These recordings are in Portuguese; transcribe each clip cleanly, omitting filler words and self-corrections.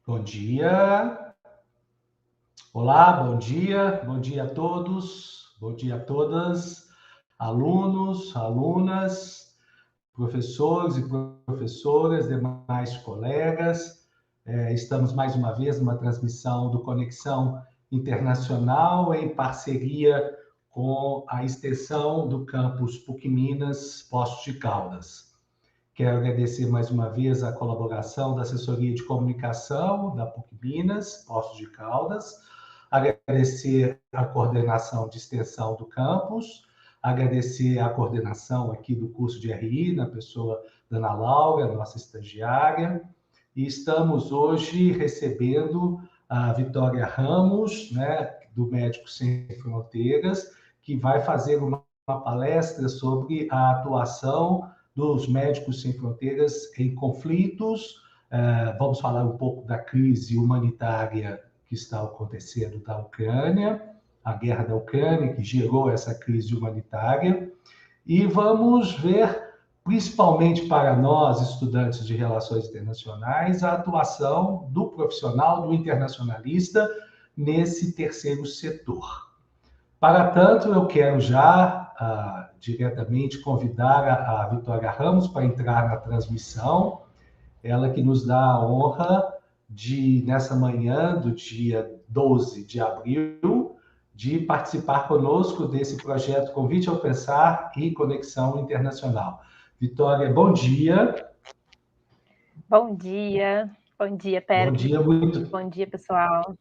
Bom dia. Olá, bom dia a todos, bom dia a todas, alunos, alunas, professores e professoras, demais colegas. Estamos mais uma vez numa transmissão do Conexão Internacional em parceria com a extensão do campus PUC Minas Poços de Caldas. Quero agradecer mais uma vez a colaboração da Assessoria de Comunicação da PUC Minas, Poços de Caldas, agradecer a coordenação de extensão do campus, agradecer a coordenação aqui do curso de RI, na pessoa da Ana Laura, nossa estagiária, e estamos hoje recebendo a Vitória Ramos, né, do Médicos Sem Fronteiras, que vai fazer uma palestra sobre a atuação dos Médicos Sem Fronteiras em conflitos. Vamos falar um pouco da crise humanitária que está acontecendo da Ucrânia, a guerra da Ucrânia, que gerou essa crise humanitária, e vamos ver, principalmente para nós, estudantes de Relações Internacionais, a atuação do profissional, do internacionalista, nesse terceiro setor. Para tanto, eu quero já diretamente convidar a Vitória Ramos para entrar na transmissão, ela que nos dá a honra de, nessa manhã do dia 12 de abril, de participar conosco desse projeto Convite ao Pensar e Conexão Internacional. Vitória, bom dia. Bom dia, Péricles. Bom dia, pessoal.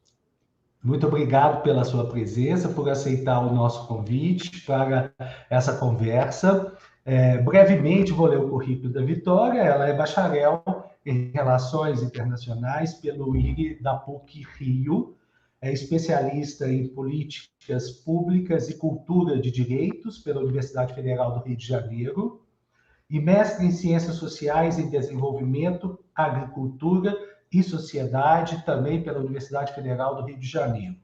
Muito obrigado pela sua presença, por aceitar o nosso convite para essa conversa. Brevemente, vou ler o currículo da Vitória. Ela é bacharel em Relações Internacionais pelo IRI da PUC Rio, é especialista em Políticas Públicas e Cultura de Direitos pela Universidade Federal do Rio de Janeiro, e mestre em Ciências Sociais e Desenvolvimento, Agricultura e Sociedade, também pela Universidade Federal do Rio de Janeiro.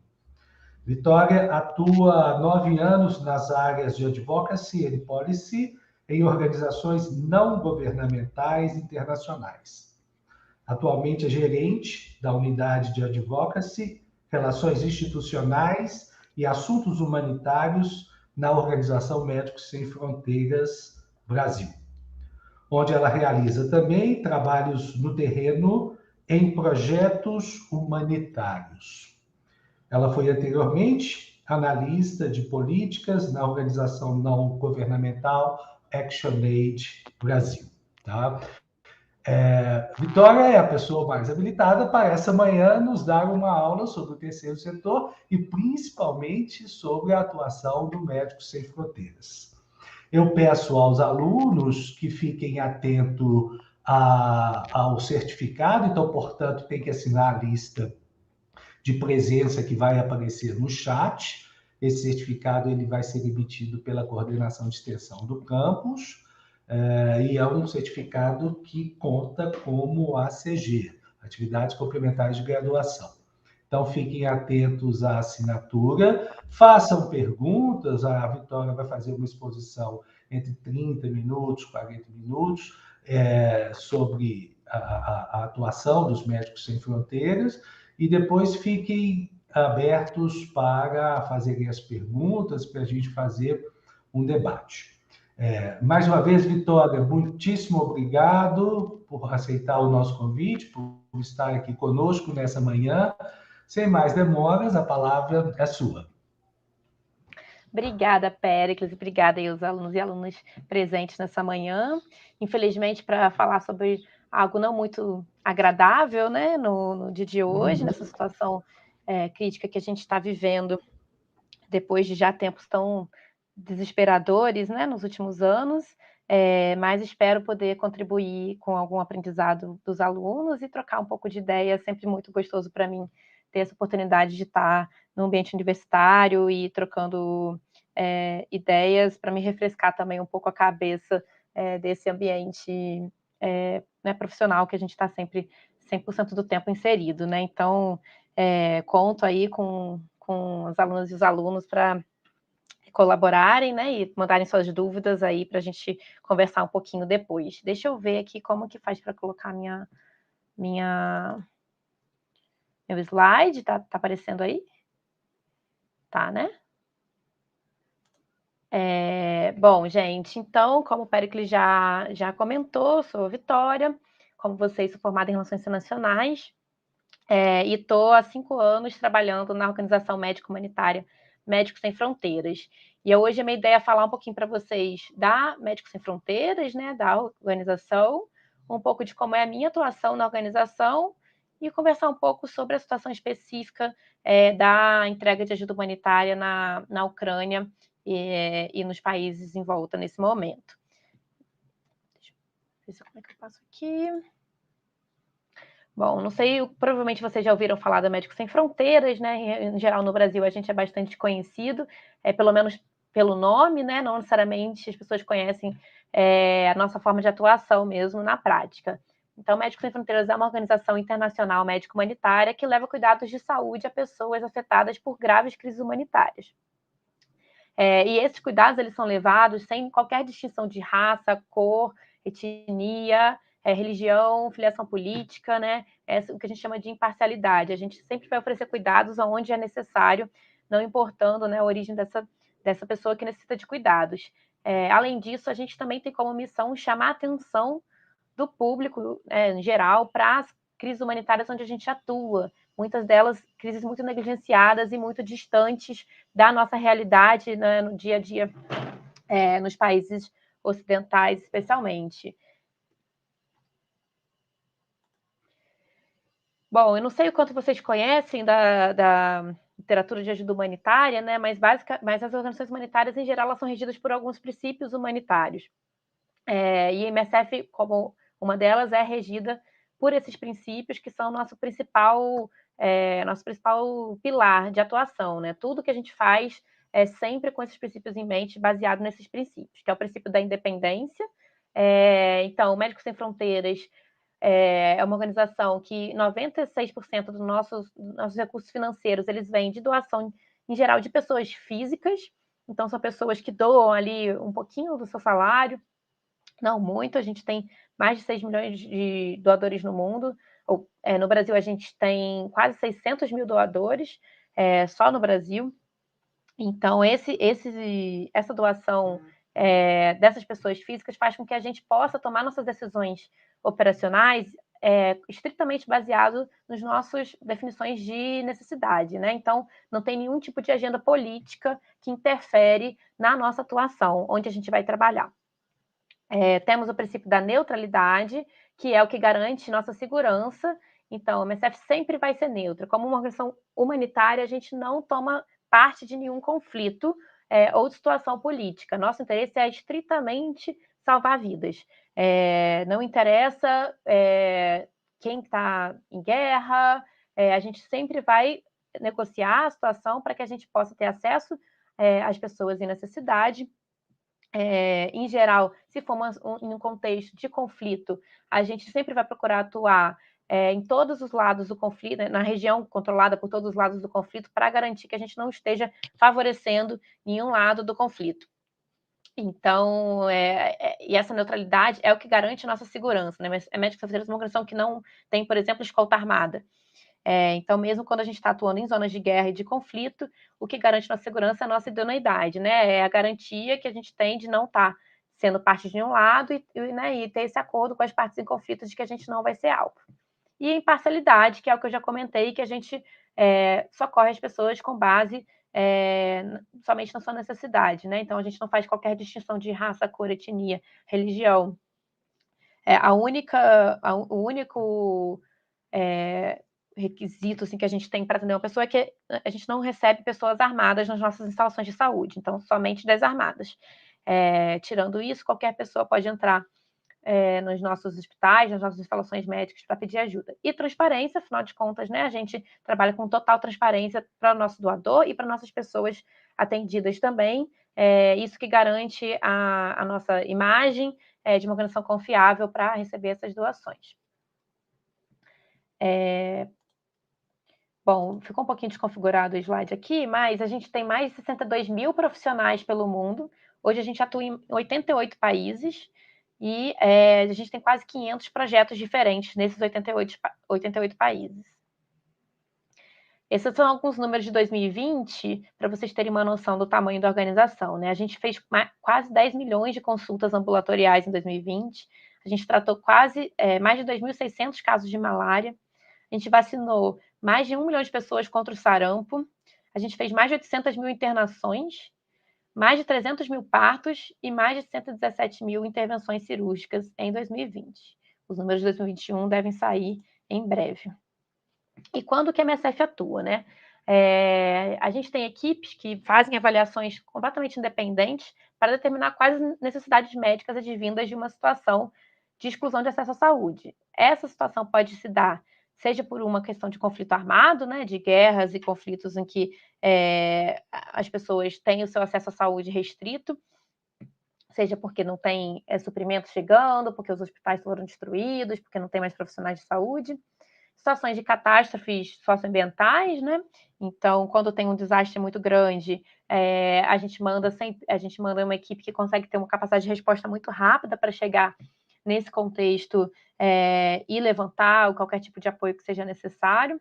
Vitória atua há 9 anos nas áreas de Advocacy and Policy em organizações não governamentais internacionais. Atualmente é gerente da Unidade de Advocacy, Relações Institucionais e Assuntos Humanitários na Organização Médicos Sem Fronteiras Brasil, onde ela realiza também trabalhos no terreno em projetos humanitários. Ela foi anteriormente analista de políticas na organização não governamental ActionAid Brasil. Tá? Vitória é a pessoa mais habilitada para essa manhã nos dar uma aula sobre o terceiro setor e principalmente sobre a atuação do Médicos Sem Fronteiras. Eu peço aos alunos que fiquem atentos ao certificado, então, portanto, tem que assinar a lista de presença que vai aparecer no chat. Esse certificado ele vai ser emitido pela coordenação de extensão do campus, e é um certificado que conta como ACG, Atividades Complementares de Graduação. Então, fiquem atentos à assinatura, façam perguntas, a Vitória vai fazer uma exposição entre 30 minutos, 40 minutos, sobre a atuação dos Médicos Sem Fronteiras, e depois fiquem abertos para fazerem as perguntas, para a gente fazer um debate. Mais uma vez, Vitória, muitíssimo obrigado por aceitar o nosso convite, por estar aqui conosco nessa manhã. Sem mais demoras, a palavra é sua. Obrigada, Péricles, obrigada aí aos alunos e alunas presentes nessa manhã. Infelizmente, para falar sobre algo não muito agradável, né, no dia de hoje, nessa situação crítica que a gente está vivendo, depois de já tempos tão desesperadores, né, nos últimos anos, mas espero poder contribuir com algum aprendizado dos alunos e trocar um pouco de ideia. É sempre muito gostoso para mim ter essa oportunidade de estar no ambiente universitário e trocando ideias para me refrescar também um pouco a cabeça desse ambiente né, profissional que a gente está sempre 100% do tempo inserido, né? Então, conto aí com as alunas e os alunos para colaborarem, né, e mandarem suas dúvidas aí para a gente conversar um pouquinho depois. Deixa eu ver aqui como que faz para colocar minha meu slide, tá aparecendo aí? Tá, né? Bom, gente, então, como o Péricles já comentou, sou a Vitória, como vocês, sou formada em Relações Internacionais, e estou há 5 anos trabalhando na organização médico-humanitária Médicos Sem Fronteiras. E hoje a minha ideia é falar um pouquinho para vocês da Médicos Sem Fronteiras, né, da organização, um pouco de como é a minha atuação na organização e conversar um pouco sobre a situação específica da entrega de ajuda humanitária na Ucrânia e nos países em volta nesse momento. Deixa eu ver como é que eu passo aqui. Bom, não sei, provavelmente vocês já ouviram falar da Médicos Sem Fronteiras, né? Em geral, no Brasil, a gente é bastante conhecido, pelo menos pelo nome, né? Não necessariamente as pessoas conhecem a nossa forma de atuação mesmo na prática. Então, Médicos Sem Fronteiras é uma organização internacional médico-humanitária que leva cuidados de saúde a pessoas afetadas por graves crises humanitárias. E esses cuidados eles são levados sem qualquer distinção de raça, cor, etnia, religião, filiação política, né? É o que a gente chama de imparcialidade. A gente sempre vai oferecer cuidados onde é necessário, não importando, né, a origem dessa pessoa que necessita de cuidados. Além disso, a gente também tem como missão chamar a atenção do público, em geral, para as crises humanitárias onde a gente atua. Muitas delas crises muito negligenciadas e muito distantes da nossa realidade, né, no dia a dia, nos países ocidentais, especialmente. Bom, eu não sei o quanto vocês conhecem da literatura de ajuda humanitária, né, mas as organizações humanitárias, em geral, elas são regidas por alguns princípios humanitários. E a MSF, como uma delas, é regida por esses princípios que são nosso principal pilar de atuação, né? Tudo que a gente faz é sempre com esses princípios em mente, baseado nesses princípios, que é o princípio da independência. Então, Médicos Sem Fronteiras é uma organização que 96% dos nossos recursos financeiros eles vêm de doação, em geral, de pessoas físicas. Então, são pessoas que doam ali um pouquinho do seu salário, não muito, a gente tem mais de 6 milhões de doadores no mundo. No Brasil, a gente tem quase 600 mil doadores, só no Brasil. Então, essa doação dessas pessoas físicas faz com que a gente possa tomar nossas decisões operacionais estritamente baseado nas nossas definições de necessidade, né? Então, não tem nenhum tipo de agenda política que interfere na nossa atuação, onde a gente vai trabalhar. Temos o princípio da neutralidade, que é o que garante nossa segurança. Então, a MSF sempre vai ser neutra. Como uma organização humanitária, a gente não toma parte de nenhum conflito ou de situação política. Nosso interesse é estritamente salvar vidas. Não interessa quem está em guerra, a gente sempre vai negociar a situação para que a gente possa ter acesso às pessoas em necessidade. Em geral, se for em um contexto de conflito, a gente sempre vai procurar atuar em todos os lados do conflito, né, na região controlada por todos os lados do conflito, para garantir que a gente não esteja favorecendo nenhum lado do conflito. Então, e essa neutralidade é o que garante nossa segurança, né? Mas a Médicos Sem Fronteiras é uma organização que não tem, por exemplo, escolta armada. Então, mesmo quando a gente está atuando em zonas de guerra e de conflito, o que garante nossa segurança é a nossa idoneidade, né? É a garantia que a gente tem de não estar sendo parte de um lado e ter esse acordo com as partes em conflito de que a gente não vai ser alvo. E a imparcialidade, que é o que eu já comentei, que a gente socorre as pessoas com base somente na sua necessidade, né? Então, a gente não faz qualquer distinção de raça, cor, etnia, religião. O único requisito assim, que a gente tem para atender uma pessoa é que a gente não recebe pessoas armadas nas nossas instalações de saúde, então somente desarmadas. Tirando isso, qualquer pessoa pode entrar nos nossos hospitais, nas nossas instalações médicas para pedir ajuda. E transparência, afinal de contas, né, a gente trabalha com total transparência para o nosso doador e para nossas pessoas atendidas também. Isso que garante a nossa imagem de uma organização confiável para receber essas doações. Bom, ficou um pouquinho desconfigurado o slide aqui, mas a gente tem mais de 62 mil profissionais pelo mundo. Hoje a gente atua em 88 países e a gente tem quase 500 projetos diferentes nesses 88 países. Esses são alguns números de 2020, para vocês terem uma noção do tamanho da organização, né? A gente fez quase 10 milhões de consultas ambulatoriais em 2020, a gente tratou mais de 2.600 casos de malária, a gente vacinou mais de 1 milhão de pessoas contra o sarampo, a gente fez mais de 800 mil internações, mais de 300 mil partos e mais de 117 mil intervenções cirúrgicas em 2020. Os números de 2021 devem sair em breve. E quando que a MSF atua, né? A gente tem equipes que fazem avaliações completamente independentes para determinar quais necessidades médicas advindas de uma situação de exclusão de acesso à saúde. Essa situação pode se dar seja por uma questão de conflito armado, né, de guerras e conflitos em que as pessoas têm o seu acesso à saúde restrito, seja porque não tem suprimento chegando, porque os hospitais foram destruídos, porque não tem mais profissionais de saúde. Situações de catástrofes socioambientais, né? Então, quando tem um desastre muito grande, a gente manda uma equipe que consegue ter uma capacidade de resposta muito rápida para chegar nesse contexto e levantar qualquer tipo de apoio que seja necessário.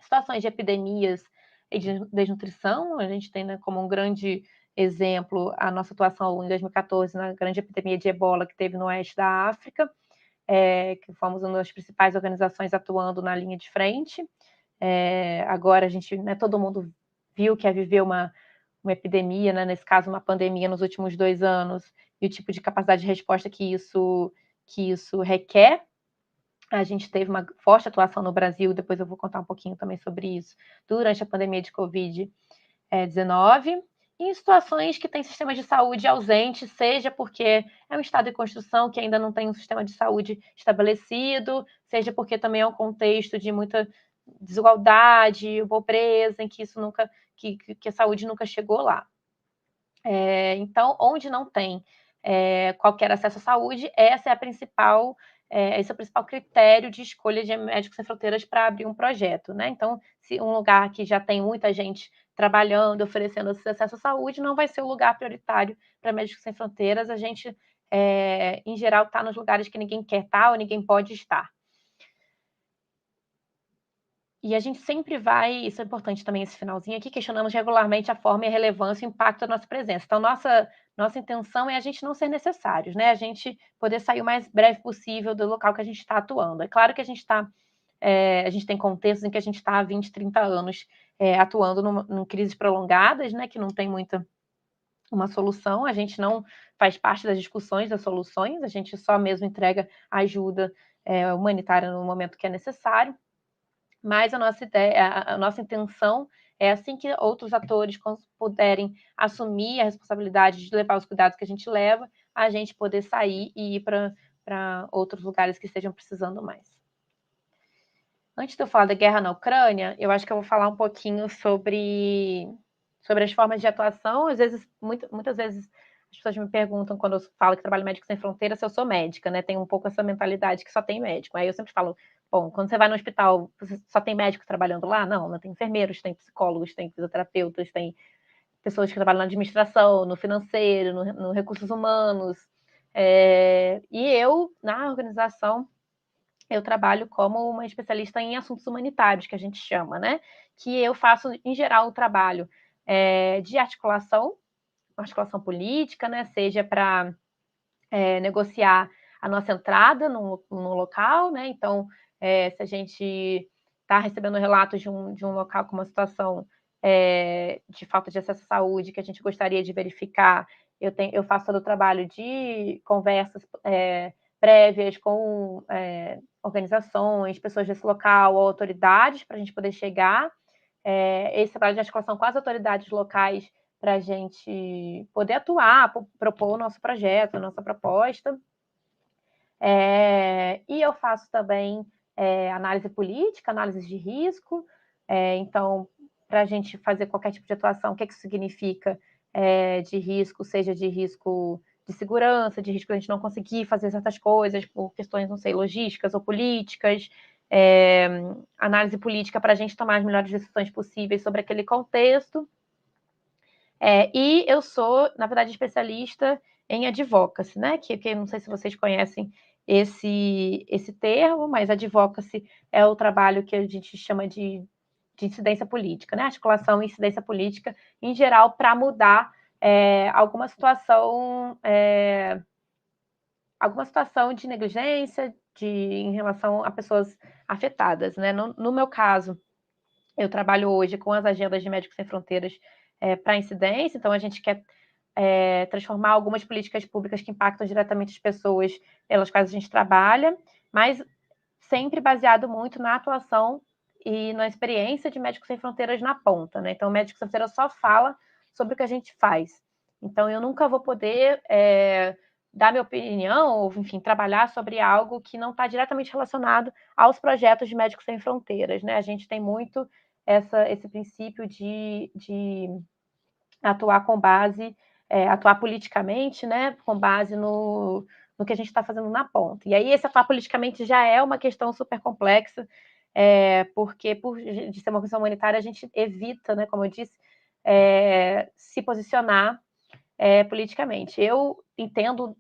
Situações de epidemias e de desnutrição, a gente tem, né, como um grande exemplo a nossa atuação em 2014 na grande epidemia de ebola que teve no oeste da África, que fomos uma das principais organizações atuando na linha de frente. Agora a gente, né, todo mundo viu que viveu uma epidemia, né, nesse caso uma pandemia nos últimos 2 anos, e o tipo de capacidade de resposta que isso requer. A gente teve uma forte atuação no Brasil, depois eu vou contar um pouquinho também sobre isso, durante a pandemia de Covid-19, em situações que tem sistema de saúde ausente, seja porque é um estado de construção que ainda não tem um sistema de saúde estabelecido, seja porque também é um contexto de muita desigualdade, pobreza, em que isso nunca, que a saúde nunca chegou lá. Então, onde não tem qualquer acesso à saúde, esse é o principal critério de escolha de Médicos Sem Fronteiras para abrir um projeto, né? Então, se um lugar que já tem muita gente trabalhando, oferecendo esse acesso à saúde, não vai ser o lugar prioritário para Médicos Sem Fronteiras. A gente, em geral, está nos lugares que ninguém quer estar ou ninguém pode estar. E a gente sempre vai, isso é importante também esse finalzinho aqui, questionamos regularmente a forma e a relevância e o impacto da nossa presença. Então, nossa intenção é a gente não ser necessários, né? A gente poder sair o mais breve possível do local que a gente está atuando. É claro que a gente tem contextos em que a gente está há 20, 30 anos atuando em crises prolongadas, né? Que não tem uma solução, a gente não faz parte das discussões das soluções, a gente só mesmo entrega ajuda humanitária no momento que é necessário. Mas a nossa intenção é assim que outros atores puderem assumir a responsabilidade de levar os cuidados que a gente leva, a gente poder sair e ir para outros lugares que estejam precisando mais. Antes de eu falar da guerra na Ucrânia, eu acho que eu vou falar um pouquinho sobre as formas de atuação. Às vezes, muitas vezes, as pessoas me perguntam, quando eu falo que trabalho Médicos Sem Fronteiras, se eu sou médica, né? Tem um pouco essa mentalidade que só tem médico. Aí eu sempre falo, bom, quando você vai no hospital, você só tem médicos trabalhando lá? Não, tem enfermeiros, tem psicólogos, tem fisioterapeutas, tem pessoas que trabalham na administração, no financeiro, no recursos humanos. E eu, na organização, eu trabalho como uma especialista em assuntos humanitários, que a gente chama, né? Que eu faço, em geral, o trabalho de articulação política, né? Seja para negociar a nossa entrada no local, né? Então, se a gente está recebendo relatos de um local com uma situação de falta de acesso à saúde que a gente gostaria de verificar, eu faço todo o trabalho de conversas prévias com organizações, pessoas desse local, ou autoridades, para a gente poder chegar. Esse trabalho de articulação com as autoridades locais para a gente poder atuar, propor o nosso projeto, a nossa proposta. E eu faço também análise política, análise de risco. Então, para a gente fazer qualquer tipo de atuação, o que isso significa de risco, seja de risco de segurança, de risco de a gente não conseguir fazer certas coisas por questões, não sei, logísticas ou políticas. Análise política para a gente tomar as melhores decisões possíveis sobre aquele contexto. E eu sou, na verdade, especialista em advocacy, né? Que não sei se vocês conhecem esse termo, mas advocacy é o trabalho que a gente chama de de incidência política, né? Articulação e incidência política, em geral, para mudar alguma situação de negligência em relação a pessoas afetadas, né? No meu caso, eu trabalho hoje com as agendas de Médicos Sem Fronteiras para incidência, então a gente quer transformar algumas políticas públicas que impactam diretamente as pessoas pelas quais a gente trabalha, mas sempre baseado muito na atuação e na experiência de Médicos Sem Fronteiras na ponta, né? Então, o Médicos Sem Fronteiras só fala sobre o que a gente faz. Então, eu nunca vou poder dar minha opinião ou, enfim, trabalhar sobre algo que não está diretamente relacionado aos projetos de Médicos Sem Fronteiras, né? A gente tem muito esse princípio de atuar com base, atuar politicamente, né? Com base no que a gente está fazendo na ponta. E aí, esse atuar politicamente já é uma questão super complexa, porque, de ser uma questão humanitária, a gente evita, né, como eu disse, se posicionar politicamente. Eu entendo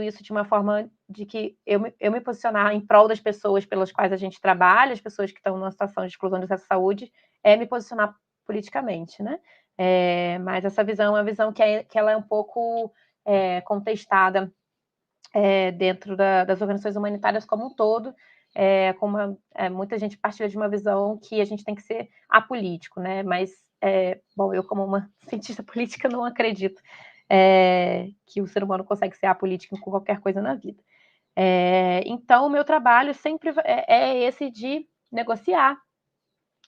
isso de uma forma de que eu me posicionar em prol das pessoas pelas quais a gente trabalha, as pessoas que estão numa situação de exclusão de acesso à saúde, me posicionar politicamente, né? Mas essa visão é uma visão que ela é um pouco contestada dentro das organizações humanitárias como um todo, muita gente partilha de uma visão que a gente tem que ser apolítico, né? Mas, bom, eu como uma cientista política não acredito que o ser humano consegue ser apolítico com qualquer coisa na vida. Então, o meu trabalho sempre é esse de negociar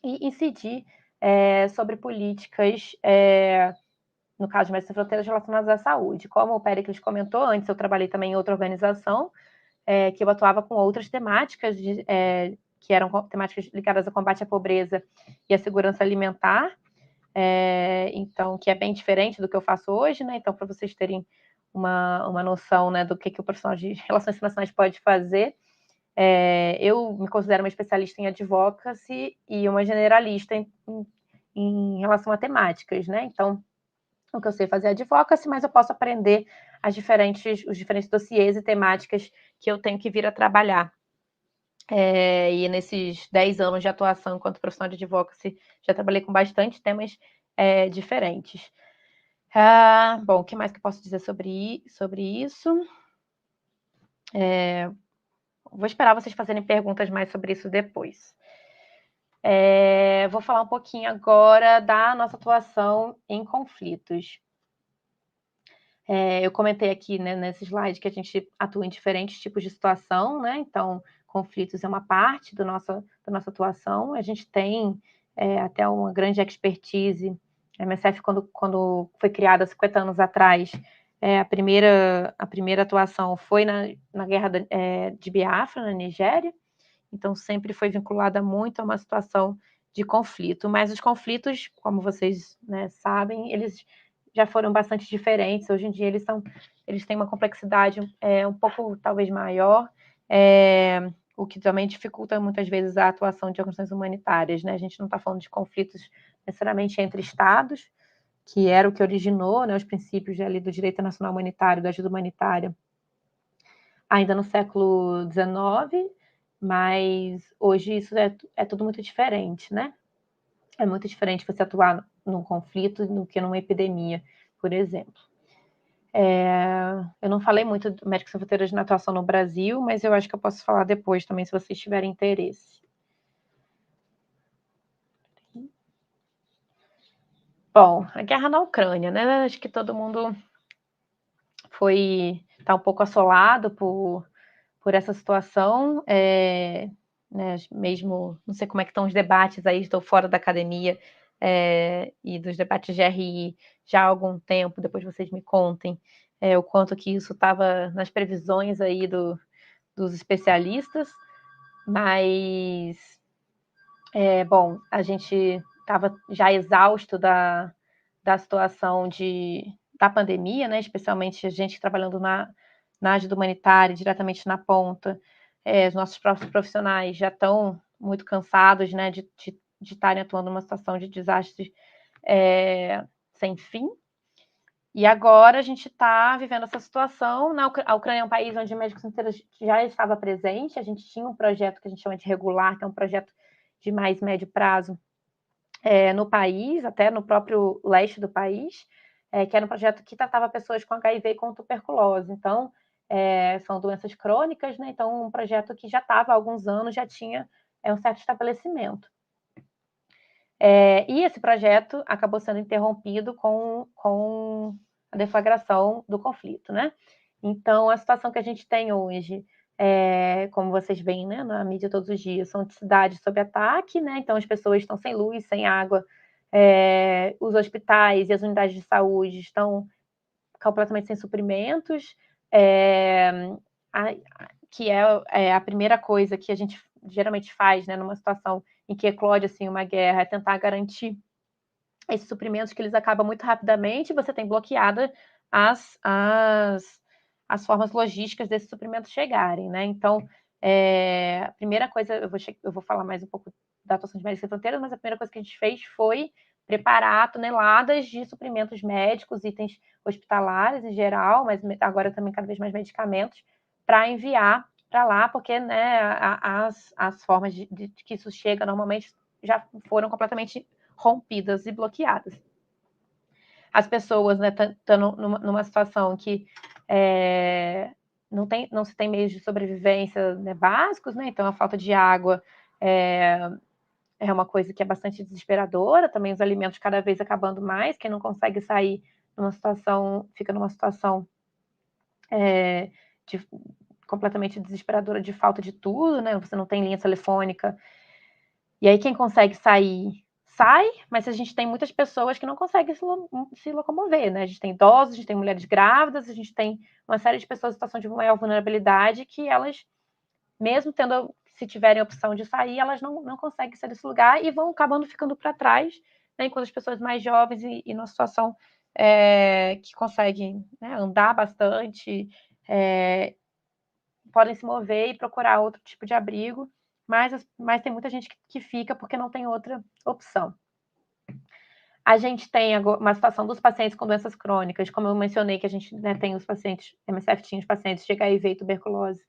e incidir sobre políticas, no caso de Médicos Sem Fronteiras, relacionadas à saúde. Como o Péricles comentou antes, eu trabalhei também em outra organização, que eu atuava com outras temáticas, que eram temáticas ligadas ao combate à pobreza e à segurança alimentar, então, que é bem diferente do que eu faço hoje, né? Então, para vocês terem uma noção, né, do que o profissional de relações internacionais pode fazer, eu me considero uma especialista em advocacy e uma generalista em relação a temáticas, né? Então, o que eu sei fazer é advocacy, mas eu posso aprender os diferentes dossiês e temáticas que eu tenho que vir a trabalhar. E nesses 10 anos de atuação enquanto profissional de advocacy, já trabalhei com bastante temas diferentes. Bom, o que mais que eu posso dizer sobre isso? Vou esperar vocês fazerem perguntas mais sobre isso depois. Vou falar um pouquinho agora da nossa atuação em conflitos. Eu comentei aqui, né, nesse slide que a gente atua em diferentes tipos de situação, né? Então, conflitos é uma parte da nossa atuação. A gente tem até uma grande expertise. A MSF, quando foi criada há 50 anos atrás, a primeira atuação foi na guerra de Biafra, na Nigéria. Então, sempre foi vinculada muito a uma situação de conflito. Mas os conflitos, como vocês, né, sabem, eles já foram bastante diferentes. Hoje em dia, eles têm uma complexidade um pouco, talvez, maior, o que também dificulta, muitas vezes, a atuação de organizações humanitárias, né? A gente não está falando de conflitos necessariamente entre estados, que era o que originou, né, os princípios ali do direito internacional humanitário, da ajuda humanitária, ainda no século XIX, mas hoje isso é tudo muito diferente, né? É muito diferente você atuar num conflito do que numa epidemia, por exemplo. Eu não falei muito do Médicos Sem Fronteiras na atuação no Brasil, mas eu acho que eu posso falar depois também, se vocês tiverem interesse. Bom, a guerra na Ucrânia, né? Acho que todo mundo está um pouco assolado por essa situação, né, mesmo, não sei como é que estão os debates aí, estou fora da academia e dos debates de RI já há algum tempo, depois vocês me contem o quanto que isso estava nas previsões aí dos especialistas, mas, bom, a gente estava já exausto da situação da pandemia, né, especialmente a gente trabalhando na ajuda humanitária, diretamente na ponta, os nossos próprios profissionais já estão muito cansados, né, de estarem atuando numa situação de desastre sem fim. E agora a gente está vivendo essa situação. A Ucrânia é um país onde Médicos Sem Fronteiras já estava presente. A gente tinha um projeto que a gente chama de Regular, que é um projeto de mais médio prazo no país, até no próprio leste do país, que era um projeto que tratava pessoas com HIV e com tuberculose. Então, são doenças crônicas, né? Então, um projeto que já estava há alguns anos, já tinha um certo estabelecimento. E esse projeto acabou sendo interrompido com a deflagração do conflito, né? Então, a situação que a gente tem hoje, como vocês veem, né, na mídia todos os dias, são cidades sob ataque, né? Então, as pessoas estão sem luz, sem água, os hospitais e as unidades de saúde estão completamente sem suprimentos, que é a primeira coisa que a gente geralmente faz, né, numa situação em que eclode assim, uma guerra, é tentar garantir esses suprimentos, que eles acabam muito rapidamente, e você tem bloqueada as formas logísticas desses suprimentos chegarem, né? Então, a primeira coisa, eu vou falar mais um pouco da atuação de Médicos Sem Fronteiras, mas a primeira coisa que a gente fez foi preparar toneladas de suprimentos médicos, itens hospitalares em geral, mas agora também cada vez mais medicamentos, para enviar para lá, porque, né, as formas de que isso chega normalmente já foram completamente rompidas e bloqueadas. As pessoas, né, estão numa situação que não se tem meios de sobrevivência, né, básicos, né? Então a falta de água é uma coisa que é bastante desesperadora. Também os alimentos cada vez acabando mais. Quem não consegue sair fica numa situação completamente desesperadora, de falta de tudo, né? Você não tem linha telefônica. E aí quem consegue sair, sai, mas a gente tem muitas pessoas que não conseguem se locomover, né? A gente tem idosos, a gente tem mulheres grávidas, a gente tem uma série de pessoas em situação de maior vulnerabilidade que elas, mesmo se tiverem a opção de sair, elas não conseguem sair desse lugar e vão acabando ficando para trás, né? Enquanto as pessoas mais jovens e numa situação que conseguem, né, andar bastante, podem se mover e procurar outro tipo de abrigo, mas tem muita gente que fica porque não tem outra opção. A gente tem uma situação dos pacientes com doenças crônicas, como eu mencionei, que a gente, né, tem os pacientes, MSF tinha os pacientes de HIV e tuberculose.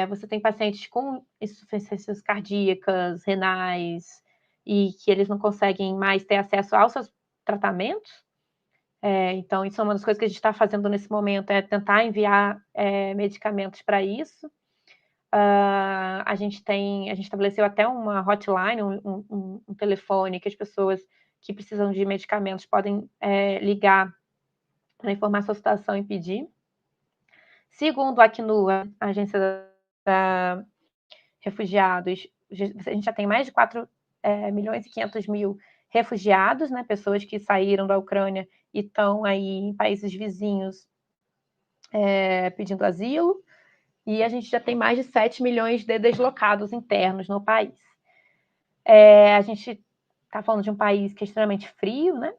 Você tem pacientes com insuficiências cardíacas, renais, e que eles não conseguem mais ter acesso aos seus tratamentos. Então, isso é uma das coisas que a gente está fazendo nesse momento, é tentar enviar medicamentos para isso. A gente estabeleceu até uma hotline, um telefone que as pessoas que precisam de medicamentos podem ligar para informar sua situação e pedir. Segundo a Acnur, a Agência da Refugiados, a gente já tem mais de 4 milhões e 500 mil refugiados, né, pessoas que saíram da Ucrânia e estão aí em países vizinhos pedindo asilo, e a gente já tem mais de 7 milhões de deslocados internos no país. A gente está falando de um país que é extremamente frio, né?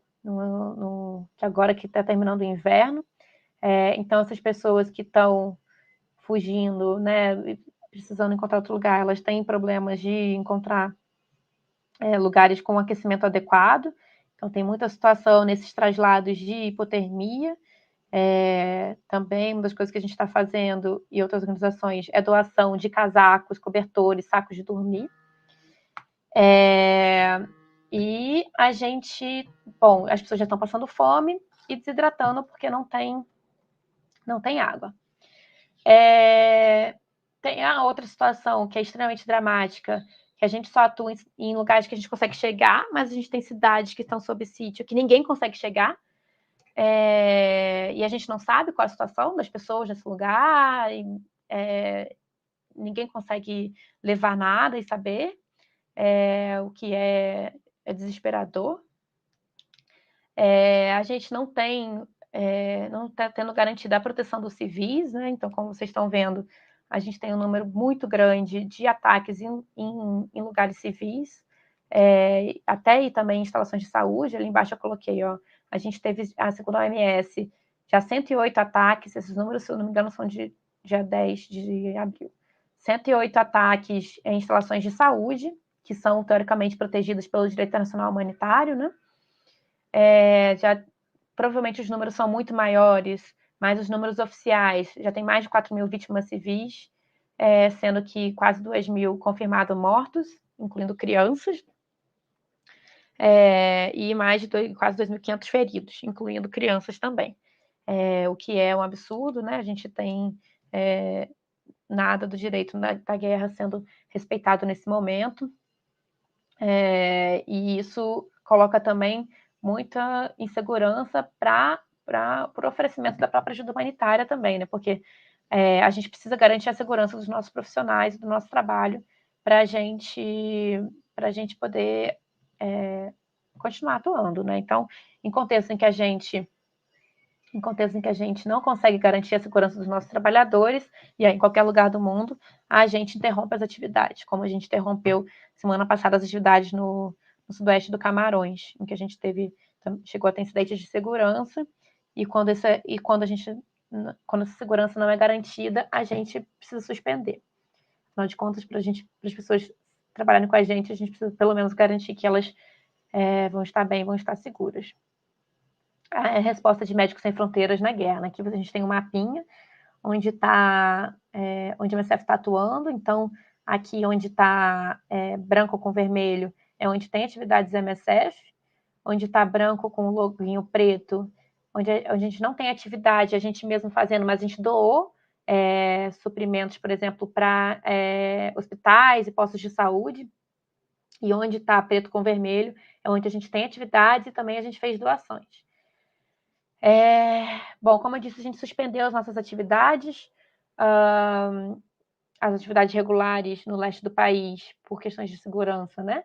Que agora que está terminando o inverno. Então, essas pessoas que estão fugindo, né, precisando encontrar outro lugar, elas têm problemas de encontrar lugares com aquecimento adequado. Então, tem muita situação nesses traslados de hipotermia. Também uma das coisas que a gente está fazendo, e outras organizações, é doação de casacos, cobertores, sacos de dormir. E a gente, as pessoas já estão passando fome e desidratando porque não tem água. Tem a outra situação que é extremamente dramática, que a gente só atua em lugares que a gente consegue chegar, mas a gente tem cidades que estão sob sítio que ninguém consegue chegar. E a gente não sabe qual é a situação das pessoas nesse lugar, ninguém consegue levar nada e saber, o que é desesperador. A gente não está tendo garantida a proteção dos civis, né? Então, como vocês estão vendo, a gente tem um número muito grande de ataques em lugares civis, até aí também instalações de saúde. Ali embaixo eu coloquei, a gente teve, segundo a OMS, já 108 ataques, esses números, se eu não me engano, são de dia 10 de abril. 108 ataques em instalações de saúde, que são teoricamente protegidas pelo direito internacional humanitário, né? Provavelmente os números são muito maiores, mas os números oficiais já tem mais de 4 mil vítimas civis, sendo que quase 2 mil confirmados mortos. incluindo crianças, e mais de quase 2.500 feridos, incluindo crianças também. O que é um absurdo, né? A gente tem nada do direito da guerra sendo respeitado nesse momento, e isso coloca também muita insegurança para o oferecimento da própria ajuda humanitária também, né? Porque a gente precisa garantir a segurança dos nossos profissionais, do nosso trabalho, para a gente poder continuar atuando, né? Então, em contexto em que a gente não consegue garantir a segurança dos nossos trabalhadores, e aí em qualquer lugar do mundo, a gente interrompe as atividades, como a gente interrompeu semana passada as atividades no sudoeste do Camarões, em que a gente chegou a ter incidentes de segurança, e quando essa segurança não é garantida, a gente precisa suspender. Afinal de contas, para as pessoas trabalharem com a gente precisa pelo menos garantir que elas vão estar bem, vão estar seguras. A resposta de Médicos Sem Fronteiras na guerra, né? Aqui a gente tem um mapinha onde onde o MSF está atuando. Então, aqui onde está branco com vermelho é onde tem atividades MSF, onde está branco com o loginho preto, onde a gente não tem atividade, a gente mesmo fazendo, mas a gente doou suprimentos, por exemplo, para hospitais e postos de saúde. E onde está preto com vermelho é onde a gente tem atividades e também a gente fez doações. Bom, como eu disse, a gente suspendeu as nossas atividades, as atividades regulares no leste do país, por questões de segurança, né?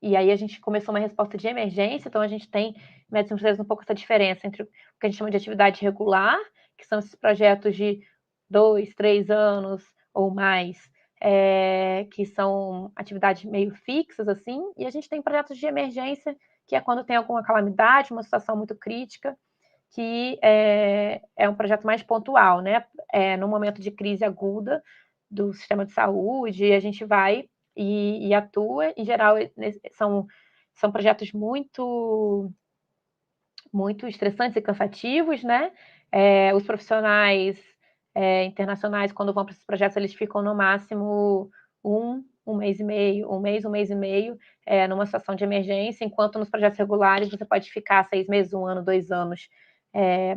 E aí a gente começou uma resposta de emergência, então a gente tem, Médicos Sem Fronteiras, um pouco essa diferença entre o que a gente chama de atividade regular, que são esses projetos de 2, 3 anos ou mais, que são atividades meio fixas, assim, e a gente tem projetos de emergência, que é quando tem alguma calamidade, uma situação muito crítica, que é um projeto mais pontual, né? No momento de crise aguda do sistema de saúde, a gente vai e atua. Em geral, são projetos muito, muito estressantes e cansativos, né? Os profissionais internacionais, quando vão para esses projetos, eles ficam no máximo um mês e meio, um mês e meio, numa situação de emergência, enquanto nos projetos regulares você pode ficar 6 meses, 1 ano, 2 anos.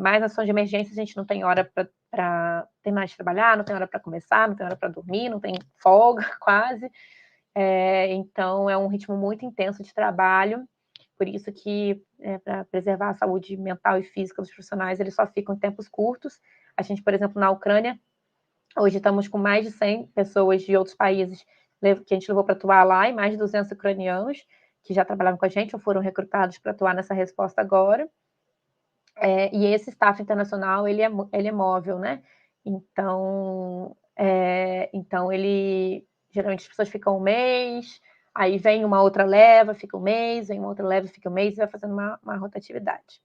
Mas na situação de emergência a gente não tem hora para terminar de trabalhar, não tem hora para começar, não tem hora para dormir, não tem folga quase. Então é um ritmo muito intenso de trabalho, por isso que para preservar a saúde mental e física dos profissionais, eles só ficam em tempos curtos. A gente, por exemplo, na Ucrânia, hoje estamos com mais de 100 pessoas de outros países que a gente levou para atuar lá, e mais de 200 ucranianos que já trabalhavam com a gente ou foram recrutados para atuar nessa resposta agora. E esse staff internacional, ele é móvel, né? Então, ele... Geralmente as pessoas ficam um mês, aí vem uma outra leva, fica um mês, vem uma outra leva, fica um mês, e vai fazendo uma rotatividade.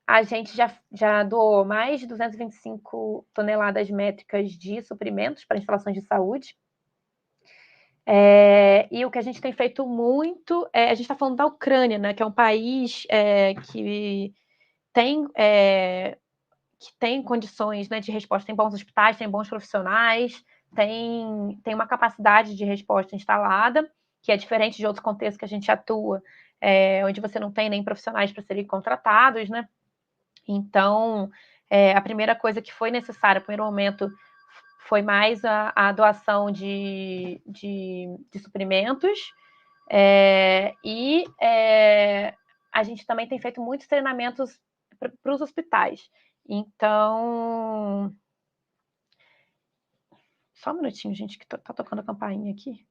A gente já doou mais de 225 toneladas métricas de suprimentos para instalações de saúde. E o que a gente tem feito muito, a gente está falando da Ucrânia, né, que é um país que tem condições, né, de resposta, tem bons hospitais, tem bons profissionais, tem uma capacidade de resposta instalada, que é diferente de outros contextos que a gente atua, onde você não tem nem profissionais para serem contratados, né? Então, a primeira coisa que foi necessária, no primeiro momento, foi mais a doação de suprimentos, e a gente também tem feito muitos treinamentos para os hospitais. Então, só um minutinho, gente, que tá tocando a campainha aqui.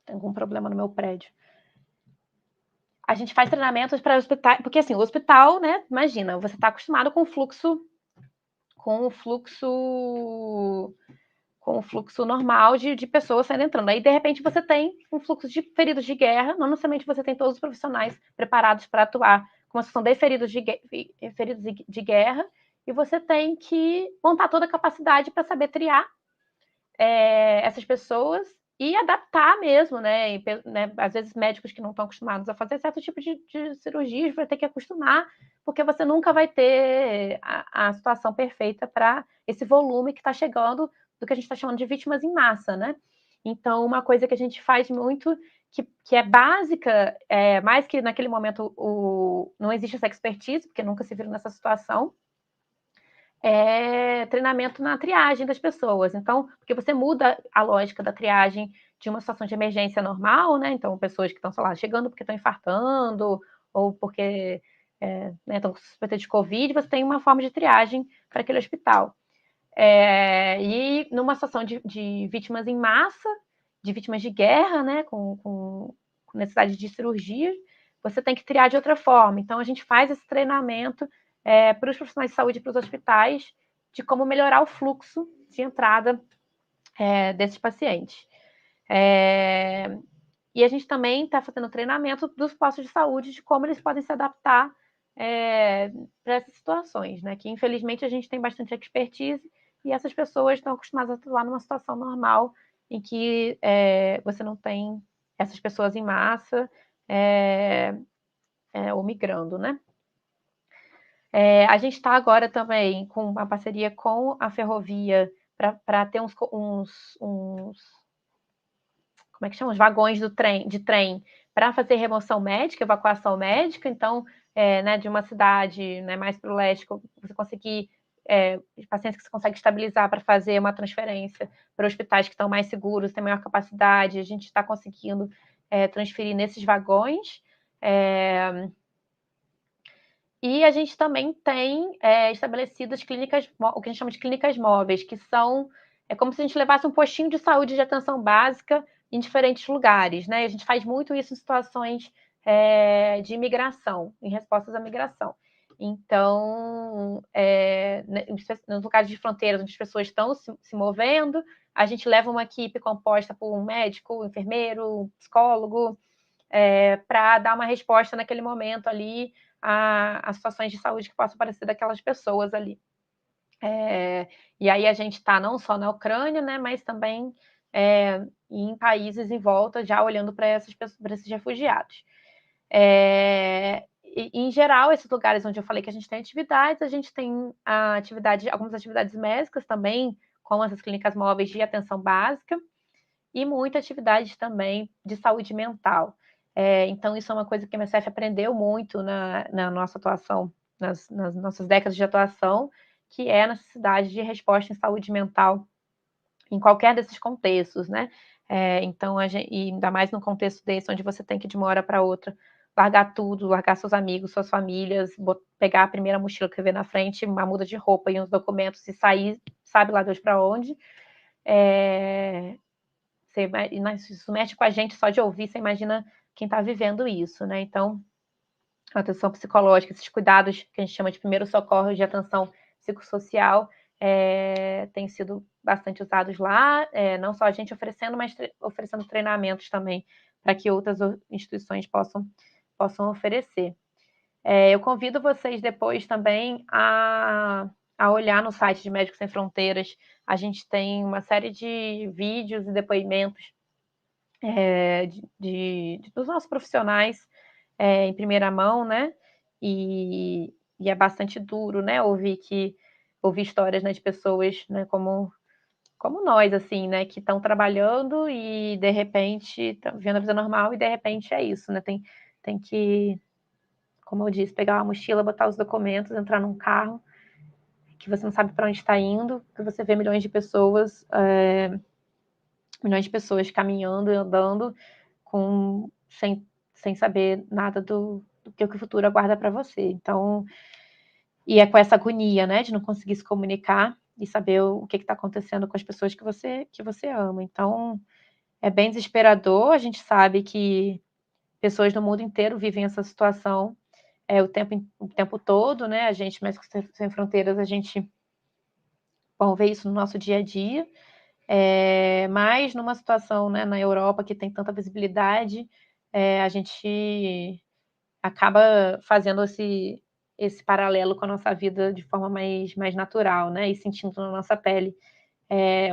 Tem algum problema no meu prédio. A gente faz treinamentos para hospitais, porque assim, o hospital, né? Imagina, você está acostumado com o fluxo normal de pessoas saindo entrando. Aí, de repente, você tem um fluxo de feridos de guerra, não necessariamente você tem todos os profissionais preparados para atuar com uma situação de feridos de guerra, e você tem que montar toda a capacidade para saber triar essas pessoas e adaptar mesmo, né? Às vezes médicos que não estão acostumados a fazer certo tipo de cirurgias vai ter que acostumar, porque você nunca vai ter a situação perfeita para esse volume que está chegando do que a gente está chamando de vítimas em massa, né? Então, uma coisa que a gente faz muito, que é básica, mais que naquele momento não existe essa expertise, porque nunca se viram nessa situação, treinamento na triagem das pessoas. Então, porque você muda a lógica da triagem de uma situação de emergência normal, né? Então, pessoas que estão, sei lá, chegando porque estão infartando ou porque estão com suspeita de Covid, você tem uma forma de triagem para aquele hospital. E numa situação de vítimas em massa, de vítimas de guerra, né? Com necessidade de cirurgia, você tem que triar de outra forma. Então, a gente faz esse treinamento para os profissionais de saúde e para os hospitais de como melhorar o fluxo de entrada desses pacientes. E a gente também está fazendo treinamento dos postos de saúde de como eles podem se adaptar para essas situações, né? Que infelizmente a gente tem bastante expertise e essas pessoas estão acostumadas a atuar numa situação normal em que você não tem essas pessoas em massa ou migrando, né? A gente está agora também com uma parceria com a ferrovia para ter uns como é que chama? Os vagões de trem para fazer remoção médica, evacuação médica. Então, de uma cidade mais para o leste, você conseguir pacientes que você consegue estabilizar para fazer uma transferência para hospitais que estão mais seguros, têm maior capacidade. A gente está conseguindo transferir nesses vagões. E a gente também tem estabelecidas clínicas, o que a gente chama de clínicas móveis, que são como se a gente levasse um postinho de saúde de atenção básica em diferentes lugares, né? E a gente faz muito isso em situações de imigração, em respostas à migração. Então, nos lugares de fronteiras onde as pessoas estão se movendo, a gente leva uma equipe composta por um médico, um enfermeiro, um psicólogo, para dar uma resposta naquele momento ali a situações de saúde que possam aparecer daquelas pessoas ali. E aí a gente está não só na Ucrânia, né, mas também em países em volta, já olhando para esses refugiados. Em geral, esses lugares onde eu falei que a gente tem atividades, a gente tem algumas atividades médicas também, como essas clínicas móveis de atenção básica, e muita atividade também de saúde mental. Então, isso é uma coisa que a MSF aprendeu muito na nossa atuação, nas nossas décadas de atuação, que é a necessidade de resposta em saúde mental em qualquer desses contextos, né? Então, e ainda mais num contexto desse, onde você tem que, de uma hora para outra, largar tudo, largar seus amigos, suas famílias, pegar a primeira mochila que você vê na frente, uma muda de roupa e uns documentos e sair, sabe lá Deus para onde. Isso mexe com a gente só de ouvir, você imagina quem está vivendo isso, né? Então, a atenção psicológica, esses cuidados que a gente chama de primeiro socorro de atenção psicossocial, têm sido bastante usados lá, não só a gente oferecendo, mas oferecendo treinamentos também para que outras instituições possam oferecer. Eu convido vocês depois também a olhar no site de Médicos Sem Fronteiras. A gente tem uma série de vídeos e depoimentos dos nossos profissionais em primeira mão, né? E é bastante duro, né? Ouvir histórias, né, de pessoas, né, como nós, assim, né, que estão trabalhando e de repente estão vivendo a vida normal e de repente é isso, né? Tem que, como eu disse, pegar uma mochila, botar os documentos, entrar num carro que você não sabe para onde está indo, que você vê milhões de pessoas caminhando e andando sem saber nada do que o futuro aguarda para você. Então, e é com essa agonia, né, de não conseguir se comunicar e saber o que está acontecendo com as pessoas que você ama. Então, é bem desesperador. A gente sabe que pessoas no mundo inteiro vivem essa situação o tempo todo, né? A gente, Médicos Sem Fronteiras, a gente vê isso no nosso dia a dia. Mas numa situação, né, na Europa que tem tanta visibilidade, a gente acaba fazendo esse paralelo com a nossa vida de forma mais natural, né, e sentindo na nossa pele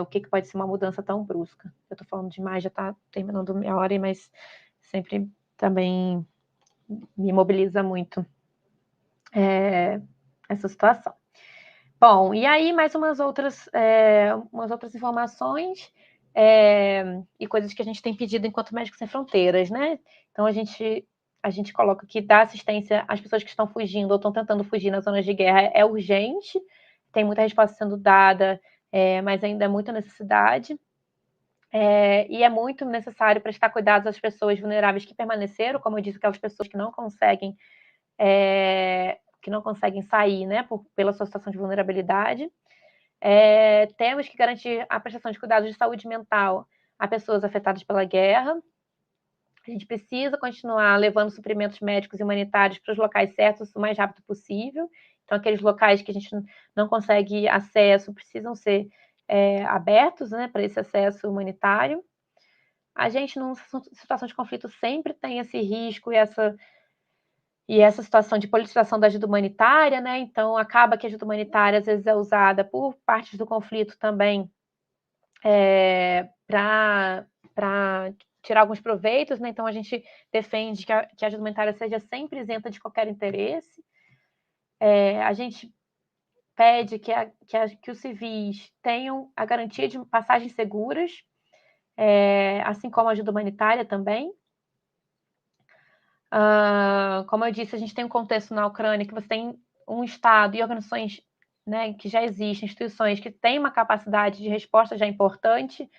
o que pode ser uma mudança tão brusca. Eu estou falando demais, já está terminando minha hora, mas sempre também me mobiliza muito essa situação. Bom, e aí mais umas outras informações e coisas que a gente tem pedido enquanto Médicos Sem Fronteiras, né? Então a gente coloca que dar assistência às pessoas que estão fugindo ou estão tentando fugir nas zonas de guerra é urgente, tem muita resposta sendo dada, mas ainda é muita necessidade. E é muito necessário prestar cuidados às pessoas vulneráveis que permaneceram, como eu disse, aquelas pessoas que não conseguem sair, né, pela sua situação de vulnerabilidade. Temos que garantir a prestação de cuidados de saúde mental a pessoas afetadas pela guerra. A gente precisa continuar levando suprimentos médicos e humanitários para os locais certos o mais rápido possível. Então, aqueles locais que a gente não consegue acesso precisam ser abertos, né, para esse acesso humanitário. A gente, numa situação de conflito, sempre tem esse risco e essa situação de politização da ajuda humanitária, né? Então, acaba que a ajuda humanitária, às vezes, é usada por partes do conflito também para tirar alguns proveitos, né? Então, a gente defende que a ajuda humanitária seja sempre isenta de qualquer interesse. A gente pede que os civis tenham a garantia de passagens seguras, assim como a ajuda humanitária também. Como eu disse, a gente tem um contexto na Ucrânia que você tem um Estado e organizações, né, que já existem, instituições que têm uma capacidade de resposta já importante,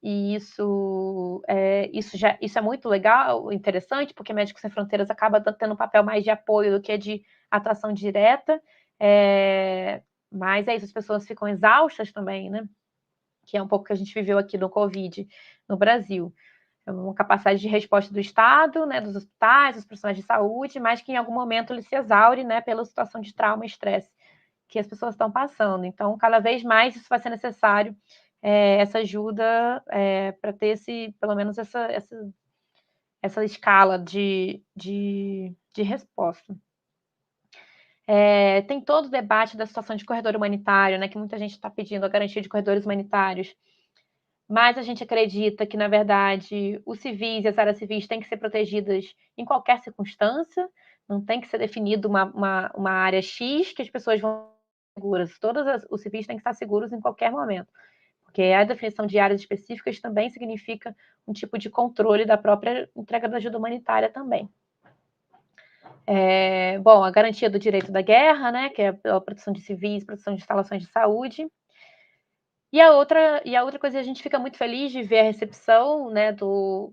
e isso é muito legal, interessante, porque Médicos Sem Fronteiras acaba tendo um papel mais de apoio do que de atuação direta, mas é isso, as pessoas ficam exaustas também, né? Que é um pouco que a gente viveu aqui no Covid no Brasil. Uma capacidade de resposta do Estado, né, dos hospitais, dos profissionais de saúde, mas que em algum momento ele se exaure, né, pela situação de trauma e estresse que as pessoas estão passando. Então, cada vez mais isso vai ser necessário, essa ajuda para ter pelo menos essa escala de resposta. Tem todo o debate da situação de corredor humanitário, né, que muita gente está pedindo a garantia de corredores humanitários. Mas a gente acredita que, na verdade, os civis e as áreas civis têm que ser protegidas em qualquer circunstância, não tem que ser definido uma área X que as pessoas vão estar seguras. Os civis têm que estar seguros em qualquer momento, porque a definição de áreas específicas também significa um tipo de controle da própria entrega da ajuda humanitária também. Bom, a garantia do direito da guerra, né, que é a proteção de civis, proteção de instalações de saúde. E a outra coisa, a gente fica muito feliz de ver a recepção, né,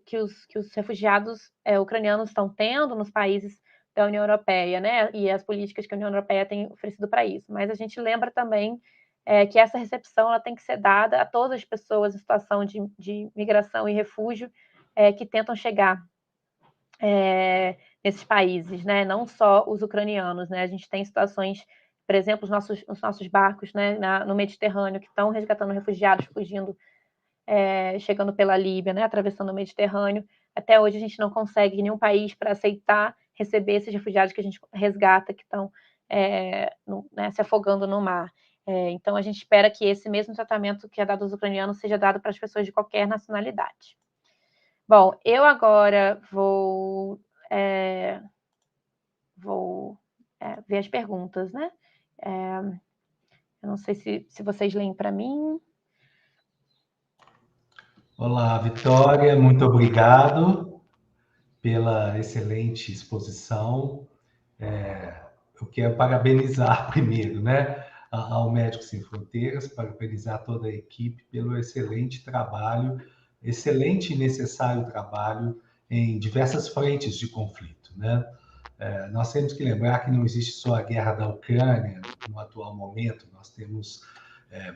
que os refugiados ucranianos estão tendo nos países da União Europeia, né, e as políticas que a União Europeia tem oferecido para isso. Mas a gente lembra também que essa recepção ela tem que ser dada a todas as pessoas em situação de migração e refúgio que tentam chegar nesses países, né, não só os ucranianos, né, a gente tem situações, por exemplo, os nossos barcos, né, no Mediterrâneo, que estão resgatando refugiados, fugindo, chegando pela Líbia, né, atravessando o Mediterrâneo. Até hoje a gente não consegue nenhum país para aceitar receber esses refugiados que a gente resgata, que estão né, se afogando no mar. Então a gente espera que esse mesmo tratamento que é dado aos ucranianos seja dado para as pessoas de qualquer nacionalidade. Bom, eu agora vou ver as perguntas, né? Eu não sei se vocês leem para mim. Olá, Vitória, muito obrigado pela excelente exposição. Eu quero parabenizar primeiro, né, ao Médicos Sem Fronteiras, parabenizar toda a equipe pelo excelente trabalho, excelente e necessário trabalho em diversas frentes de conflito, né? Nós temos que lembrar que não existe só a guerra da Ucrânia no atual momento, nós temos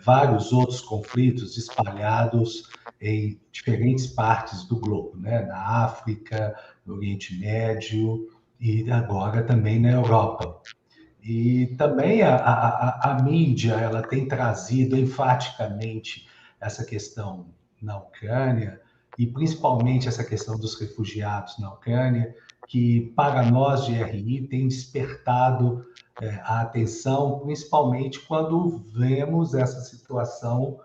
vários outros conflitos espalhados em diferentes partes do globo, né? Na África, no Oriente Médio e agora também na Europa. E também a mídia ela tem trazido enfaticamente essa questão na Ucrânia e principalmente essa questão dos refugiados na Ucrânia, que para nós de RI tem despertado a atenção, principalmente quando vemos essa situação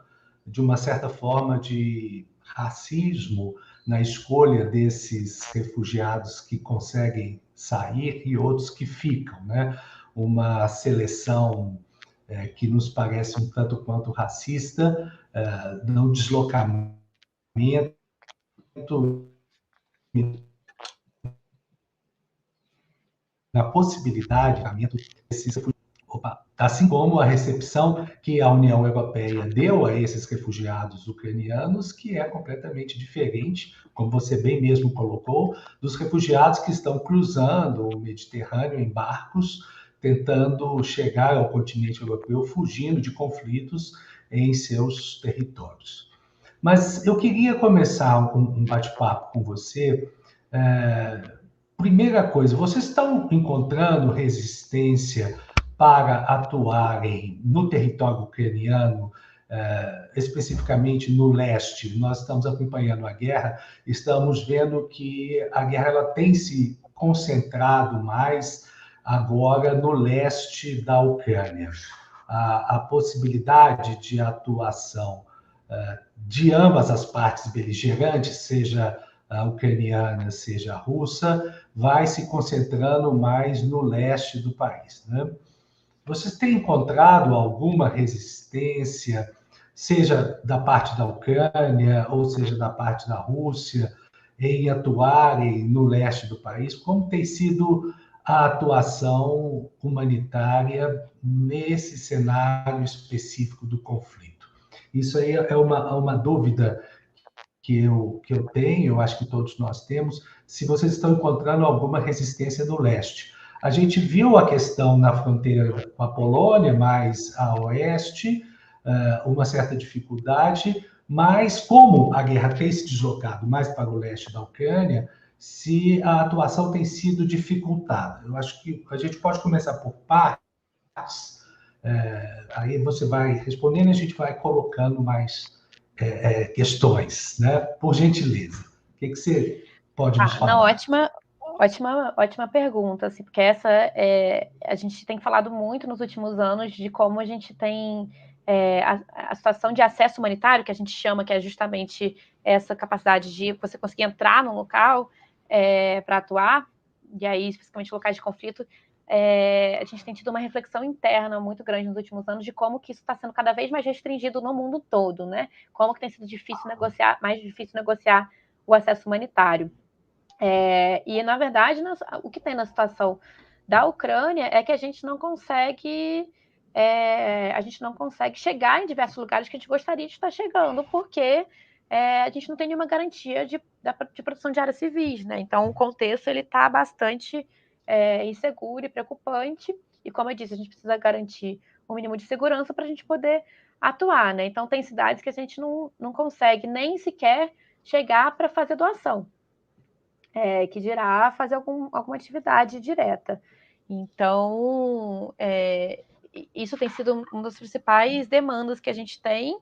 de uma certa forma de racismo na escolha desses refugiados que conseguem sair e outros que ficam, né? Uma seleção que nos parece um tanto quanto racista, no deslocamento na possibilidade desses assim como a recepção que a União Europeia deu a esses refugiados ucranianos, que é completamente diferente, como você bem mesmo colocou, dos refugiados que estão cruzando o Mediterrâneo em barcos, tentando chegar ao continente europeu, fugindo de conflitos em seus territórios. Mas eu queria começar um bate-papo com você. Primeira coisa, vocês estão encontrando resistência para atuarem no território ucraniano, especificamente no leste? Nós estamos acompanhando a guerra, estamos vendo que a guerra ela tem se concentrado mais agora no leste da Ucrânia. A possibilidade de atuação de ambas as partes beligerantes, seja a ucraniana, seja a russa, vai se concentrando mais no leste do país, né? Vocês têm encontrado alguma resistência, seja da parte da Ucrânia, ou seja da parte da Rússia, em atuarem no leste do país? Como tem sido a atuação humanitária nesse cenário específico do conflito? Isso aí é uma dúvida que eu tenho, eu acho que todos nós temos, se vocês estão encontrando alguma resistência no leste. A gente viu a questão na fronteira com a Polônia, mais a oeste, uma certa dificuldade, mas como a guerra tem se deslocado mais para o leste da Ucrânia, se a atuação tem sido dificultada. Eu acho que a gente pode começar por partes, aí você vai respondendo e a gente vai colocando mais questões, né? Por gentileza. O que você pode nos falar? Não, ótima pergunta, assim, porque a gente tem falado muito nos últimos anos de como a gente tem a situação de acesso humanitário, que a gente chama, que é justamente essa capacidade de você conseguir entrar no local para atuar, e aí, especificamente locais de conflito, a gente tem tido uma reflexão interna muito grande nos últimos anos de como que isso está sendo cada vez mais restringido no mundo todo, né? Como que tem sido mais difícil negociar o acesso humanitário. E, na verdade, o que tem na situação da Ucrânia é que a gente não consegue chegar em diversos lugares que a gente gostaria de estar chegando, porque a gente não tem nenhuma garantia de produção de áreas civis, né? Então, o contexto está bastante inseguro e preocupante, e, como eu disse, a gente precisa garantir um mínimo de segurança para a gente poder atuar, né? Então, tem cidades que a gente não consegue nem sequer chegar para fazer doação. Que dirá fazer alguma atividade direta. Então, isso tem sido uma das principais demandas que a gente tem,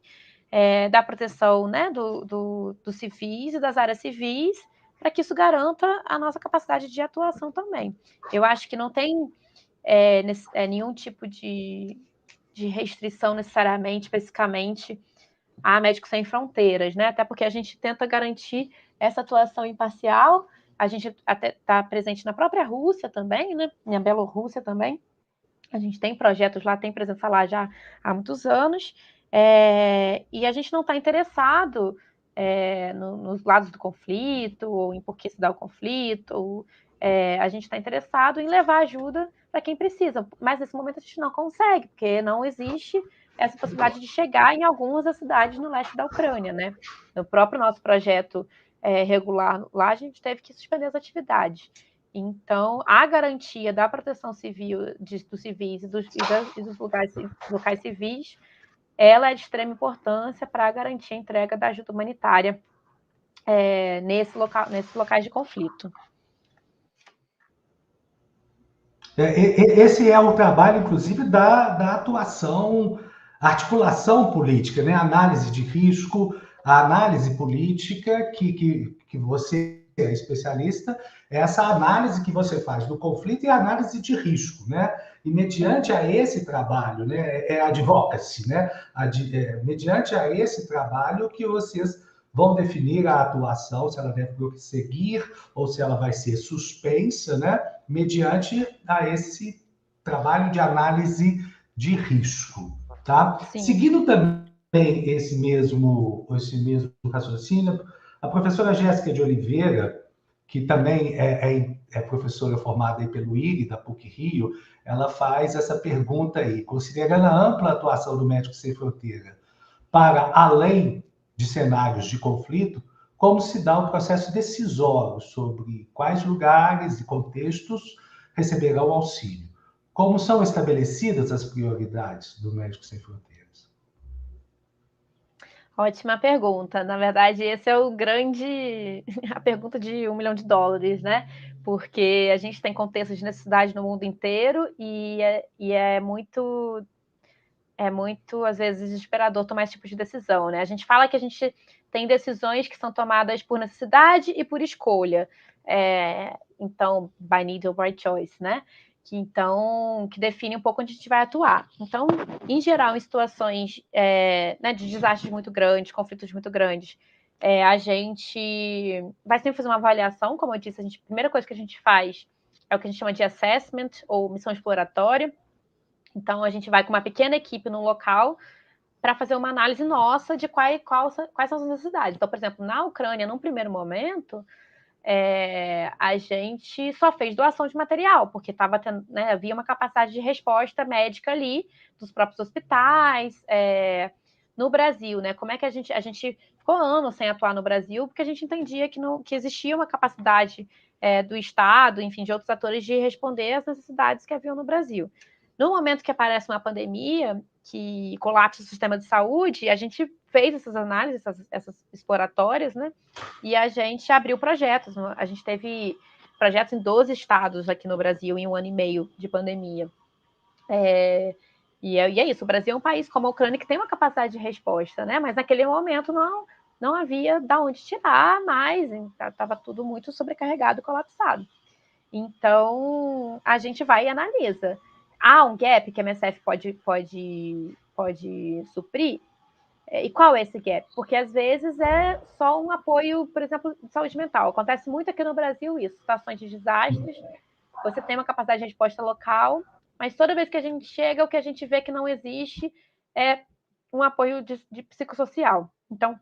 da proteção, né, dos civis e das áreas civis, para que isso garanta a nossa capacidade de atuação também. Eu acho que não tem nenhum tipo de restrição necessariamente, especificamente, a Médicos Sem Fronteiras, né? Até porque a gente tenta garantir essa atuação imparcial. A gente até está presente na própria Rússia também, né? Na Bielorrússia também. A gente tem projetos lá, tem presença lá já há muitos anos. E a gente não está interessado nos lados do conflito, ou em por que se dá o conflito. A gente está interessado em levar ajuda para quem precisa. Mas nesse momento a gente não consegue, porque não existe essa possibilidade de chegar em algumas das cidades no leste da Ucrânia, né? No próprio nosso projeto regular lá, a gente teve que suspender as atividades. Então, a garantia da proteção civil dos civis e dos locais civis, ela é de extrema importância para garantir a entrega da ajuda humanitária nesses locais de conflito. Esse é o trabalho, inclusive, da atuação, articulação política, né? Análise de risco, a análise política que você é especialista, essa análise que você faz do conflito e a análise de risco, né? E mediante a esse trabalho, né, advocacy, né, mediante a esse trabalho que vocês vão definir a atuação, se ela deve prosseguir ou se ela vai ser suspensa, né, mediante a esse trabalho de análise de risco, tá? Sim. Seguindo também esse mesmo raciocínio, a professora Jéssica de Oliveira, que também é professora formada aí pelo IRI, da PUC-Rio, ela faz essa pergunta aí, considerando a ampla atuação do Médicos Sem Fronteira para além de cenários de conflito, como se dá o processo decisório sobre quais lugares e contextos receberão auxílio? Como são estabelecidas as prioridades do Médicos Sem Fronteiras? Ótima pergunta. Na verdade, esse é o grande... a pergunta de $1 milhão, né? Porque a gente tem contextos de necessidade no mundo inteiro e é muito, às vezes, desesperador tomar esse tipo de decisão, né? A gente fala que a gente tem decisões que são tomadas por necessidade e por escolha. Então, by need or by choice, né? Que define um pouco onde a gente vai atuar. Então, em geral, em situações né, de desastres muito grandes, conflitos muito grandes, a gente vai sempre fazer uma avaliação, como eu disse, a primeira coisa que a gente faz é o que a gente chama de assessment, ou missão exploratória. Então, a gente vai com uma pequena equipe no local para fazer uma análise nossa de quais são as necessidades. Então, por exemplo, na Ucrânia, num primeiro momento, a gente só fez doação de material, porque né, havia uma capacidade de resposta médica ali, dos próprios hospitais. No Brasil, né? Como é que a gente ficou anos sem atuar no Brasil, porque a gente entendia que existia uma capacidade do Estado, enfim, de outros atores, de responder às necessidades que haviam no Brasil. No momento que aparece uma pandemia, que colapsa o sistema de saúde, a gente fez essas análises, essas exploratórias, né? E a gente abriu projetos. A gente teve projetos em 12 estados aqui no Brasil em 1 ano e meio de pandemia. E é isso, o Brasil é um país como a Ucrânia que tem uma capacidade de resposta, né? Mas naquele momento não havia de onde tirar mais, estava tudo muito sobrecarregado e colapsado. Então, a gente vai e analisa. Há um gap que a MSF pode suprir? E qual é esse gap? Porque, às vezes, é só um apoio, por exemplo, de saúde mental. Acontece muito aqui no Brasil isso, situações de desastres, você tem uma capacidade de resposta local, mas toda vez que a gente chega, o que a gente vê que não existe é um apoio de psicossocial. Então,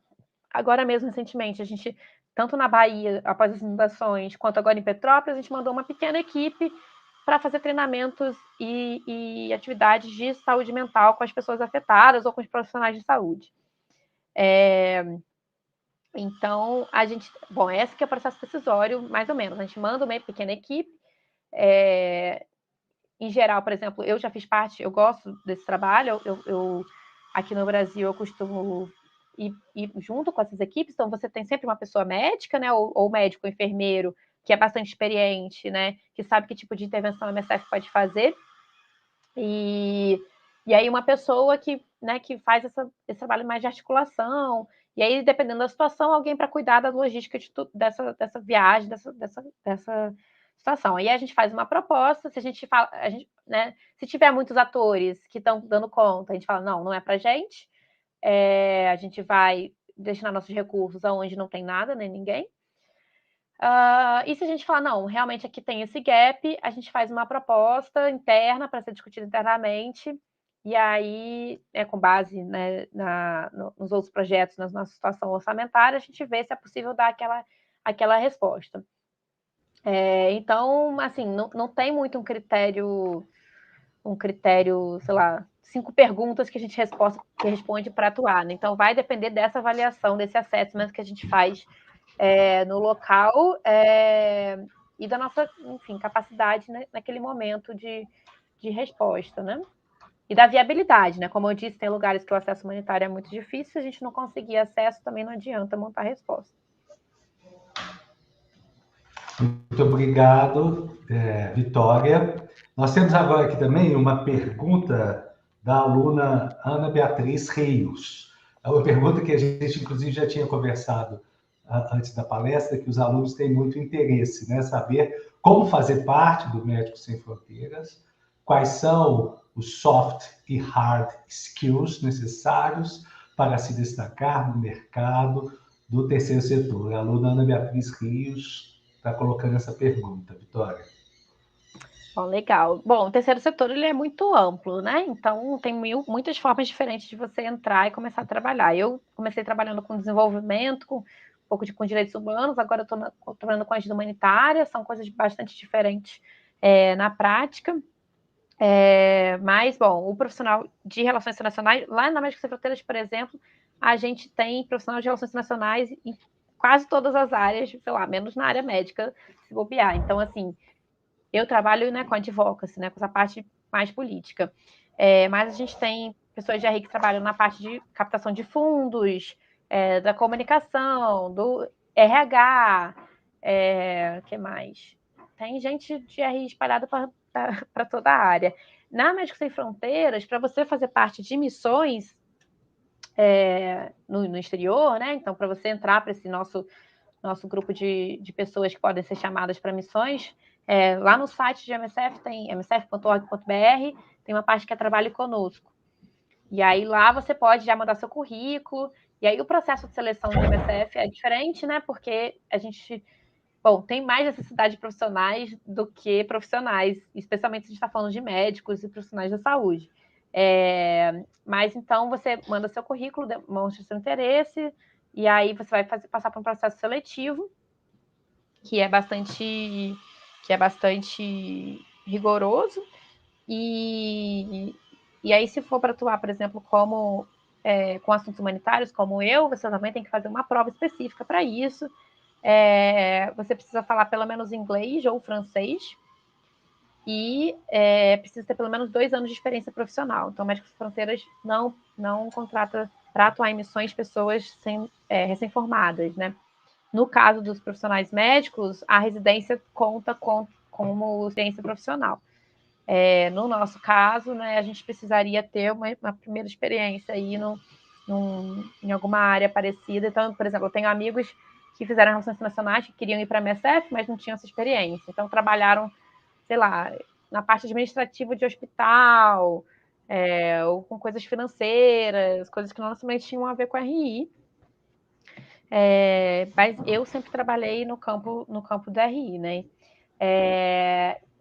agora mesmo, recentemente, a gente, tanto na Bahia, após as inundações, quanto agora em Petrópolis, a gente mandou uma pequena equipe para fazer treinamentos e atividades de saúde mental com as pessoas afetadas ou com os profissionais de saúde. Então, esse que é o processo decisório, mais ou menos. A gente manda uma pequena equipe. Em geral, por exemplo, eu já fiz parte, eu gosto desse trabalho, aqui no Brasil eu costumo ir junto com essas equipes, então você tem sempre uma pessoa médica, né, ou médico, ou enfermeiro, que é bastante experiente, né, que sabe que tipo de intervenção a MSF pode fazer, e aí uma pessoa que faz esse trabalho mais de articulação, e aí, dependendo da situação, alguém para cuidar da logística dessa viagem, dessa situação. Aí a gente faz uma proposta, se tiver muitos atores que estão dando conta, a gente fala, não é para gente gente vai destinar nossos recursos aonde não tem nada, nem ninguém. E se a gente falar, não, realmente aqui tem esse gap, a gente faz uma proposta interna para ser discutida internamente, e aí, com base, né, nos outros projetos, na nossa situação orçamentária, a gente vê se é possível dar aquela resposta. Então, assim, não tem muito um critério, sei lá, 5 perguntas que a gente responde para atuar, né? Então, vai depender dessa avaliação, desse assessment que a gente faz no local e da nossa, enfim, capacidade, né, naquele momento de resposta, né? E da viabilidade, né? Como eu disse, tem lugares que o acesso humanitário é muito difícil, se a gente não conseguir acesso, também não adianta montar resposta. Muito obrigado, Vitória. Nós temos agora aqui também uma pergunta da aluna Ana Beatriz Rios. É uma pergunta que a gente, inclusive, já tinha conversado antes da palestra, que os alunos têm muito interesse, né? Saber como fazer parte do Médicos Sem Fronteiras, quais são os soft e hard skills necessários para se destacar no mercado do terceiro setor. A aluna Ana Beatriz Rios está colocando essa pergunta, Vitória. Bom, legal. Bom, o terceiro setor ele é muito amplo, né? Então, tem muitas formas diferentes de você entrar e começar a trabalhar. Eu comecei trabalhando com desenvolvimento, com um pouco com direitos humanos, agora eu estou trabalhando com ajuda humanitária, são coisas bastante diferentes na prática. Mas, bom, o profissional de relações internacionais, lá na Médicos Sem Fronteiras, por exemplo, a gente tem profissional de relações internacionais em quase todas as áreas, sei lá, menos na área médica, se bobear. Então, assim, eu trabalho, né, com advocacy, né, com essa parte mais política. Mas a gente tem pessoas de RI que trabalham na parte de captação de fundos, da comunicação, do RH, que mais? Tem gente de RI espalhada para toda a área. Na Médicos Sem Fronteiras, para você fazer parte de missões no exterior, né? Então, para você entrar para esse nosso grupo de pessoas que podem ser chamadas para missões, lá no site de MSF, tem msf.org.br, tem uma parte que é Trabalhe Conosco. E aí lá você pode já mandar seu currículo, e aí o processo de seleção do MSF é diferente, né? Porque a gente, tem mais necessidade de profissionais do que profissionais, especialmente se a gente está falando de médicos e profissionais da saúde. Mas então você manda seu currículo, demonstra seu interesse, e aí você vai passar por um processo seletivo que é bastante rigoroso. E aí, se for para atuar, por exemplo, com assuntos humanitários, como eu, você também tem que fazer uma prova específica para isso. Você precisa falar pelo menos inglês ou francês e precisa ter pelo menos 2 anos de experiência profissional. Então, Médicos Sem Fronteiras não contrata para atuar em missões pessoas recém-formadas, né? No caso dos profissionais médicos, a residência conta como experiência profissional. No nosso caso, né, a gente precisaria ter uma primeira experiência aí em alguma área parecida. Então, por exemplo, eu tenho amigos que fizeram relações internacionais, que queriam ir para a MSF, mas não tinham essa experiência. Então, trabalharam, sei lá, na parte administrativa de hospital, ou com coisas financeiras, coisas que não necessariamente tinham a ver com RI. Mas eu sempre trabalhei no campo do RI, né?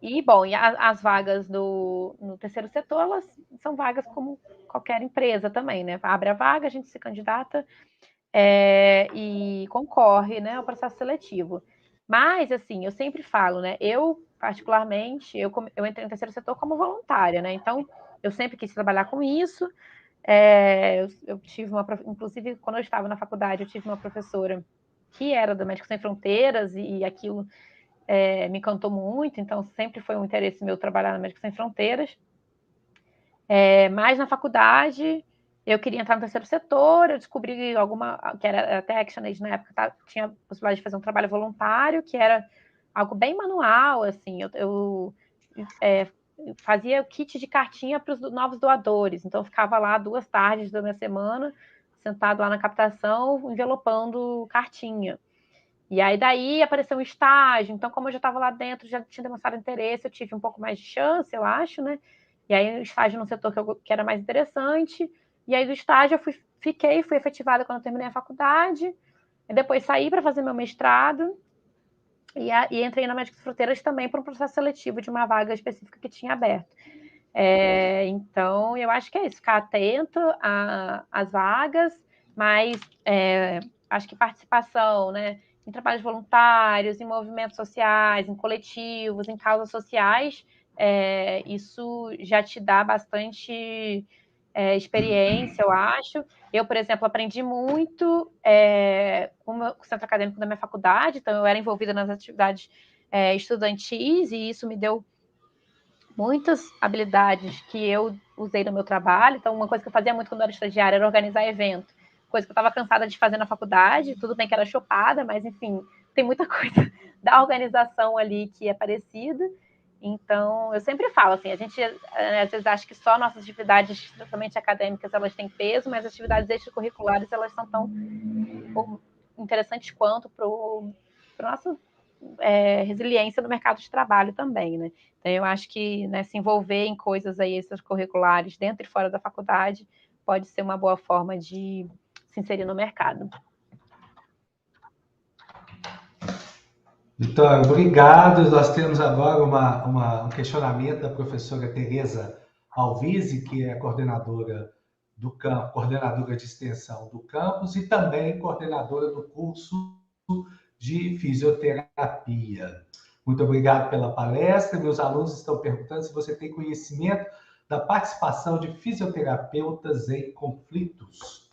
E as vagas no terceiro setor, elas são vagas como qualquer empresa também, né? Abre a vaga, a gente se candidata e concorre, né, ao processo seletivo. Mas, assim, eu sempre falo, né? Eu, particularmente, eu entrei no terceiro setor como voluntária, né? Então, eu sempre quis trabalhar com isso. Eu tive inclusive, quando eu estava na faculdade, eu tive uma professora que era do Médicos Sem Fronteiras e aquilo me encantou muito, então sempre foi um interesse meu trabalhar na Médicos Sem Fronteiras. Mas na faculdade eu queria entrar no terceiro setor, eu descobri que era até ActionAid na época, tinha a possibilidade de fazer um trabalho voluntário, que era algo bem manual, assim, eu fazia kit de cartinha para os novos doadores, então eu ficava lá 2 tardes da minha semana, sentado lá na captação, envelopando cartinha. E aí daí apareceu um estágio, então como eu já estava lá dentro, já tinha demonstrado interesse, eu tive um pouco mais de chance, eu acho, né? E aí o estágio no setor que era mais interessante, e aí do estágio eu fui efetivada quando eu terminei a faculdade, e depois saí para fazer meu mestrado, e entrei na Médicos Sem Fronteiras também por um processo seletivo de uma vaga específica que tinha aberto. Então, eu acho que é isso, ficar atento às vagas, mas acho que participação, né, em trabalhos voluntários, em movimentos sociais, em coletivos, em causas sociais, isso já te dá bastante experiência, eu acho. Eu, por exemplo, aprendi muito com o centro acadêmico da minha faculdade, então eu era envolvida nas atividades estudantis, e isso me deu muitas habilidades que eu usei no meu trabalho. Então, uma coisa que eu fazia muito quando eu era estagiária era organizar evento, coisa que eu estava cansada de fazer na faculdade. Tudo bem que era chopada, mas enfim, tem muita coisa da organização ali que é parecida. Então, eu sempre falo assim, a gente às vezes acha que só nossas atividades estritamente acadêmicas elas têm peso, mas as atividades extracurriculares elas são tão interessantes quanto para o nosso resiliência no mercado de trabalho também, né? Então, eu acho que, né, se envolver em coisas aí extracurriculares dentro e fora da faculdade pode ser uma boa forma de se inserir no mercado. Vitória, obrigado. Nós temos agora um questionamento da professora Tereza Alvise, que é coordenadora do campo, coordenadora de extensão do campus e também coordenadora do curso de fisioterapia. Muito obrigado pela palestra. Meus alunos estão perguntando se você tem conhecimento da participação de fisioterapeutas em conflitos.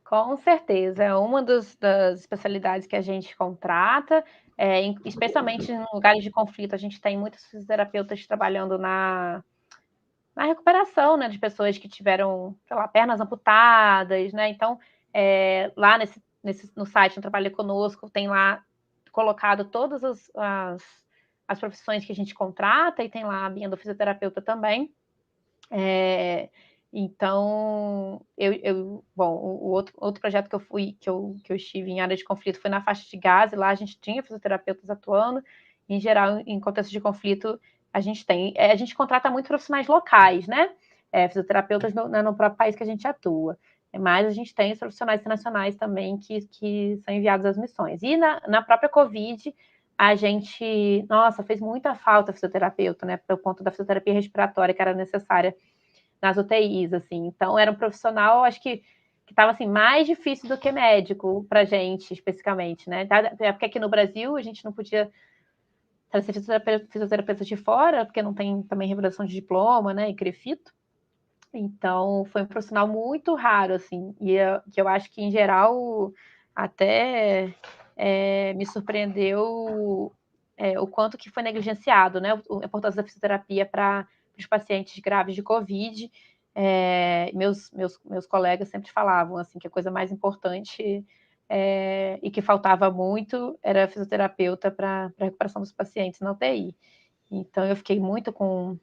Com certeza, é uma das especialidades que a gente contrata, especialmente em lugares de conflito. A gente tem muitos fisioterapeutas trabalhando na recuperação, né, de pessoas que tiveram, sei lá, pernas amputadas, né? Então, lá no site, no Trabalho Conosco, tem lá colocado todas as profissões que a gente contrata e tem lá a minha do fisioterapeuta também. Então, bom, o outro projeto que eu estive em área de conflito foi na faixa de Gaza, e lá a gente tinha fisioterapeutas atuando. Em geral, em contexto de conflito, a gente contrata muito profissionais locais, né? Fisioterapeutas no próprio país que a gente atua. Mas a gente tem os profissionais internacionais também que são enviados às missões. E na própria Covid, a gente, nossa, fez muita falta fisioterapeuta, né? Pelo ponto da fisioterapia respiratória que era necessária nas UTIs, assim. Então, era um profissional, acho que estava assim, mais difícil do que médico para a gente, especificamente, né? Porque aqui no Brasil a gente não podia trazer fisioterapeuta de fora, porque não tem também revelação de diploma, né? E CREFITO. Então, foi um profissional muito raro, assim, e que eu acho que, em geral, até me surpreendeu o quanto que foi negligenciado, né? A importância da fisioterapia para os pacientes graves de Covid. Meus colegas sempre falavam assim que a coisa mais importante e que faltava muito era a fisioterapeuta para a recuperação dos pacientes na UTI. Então, eu fiquei muito com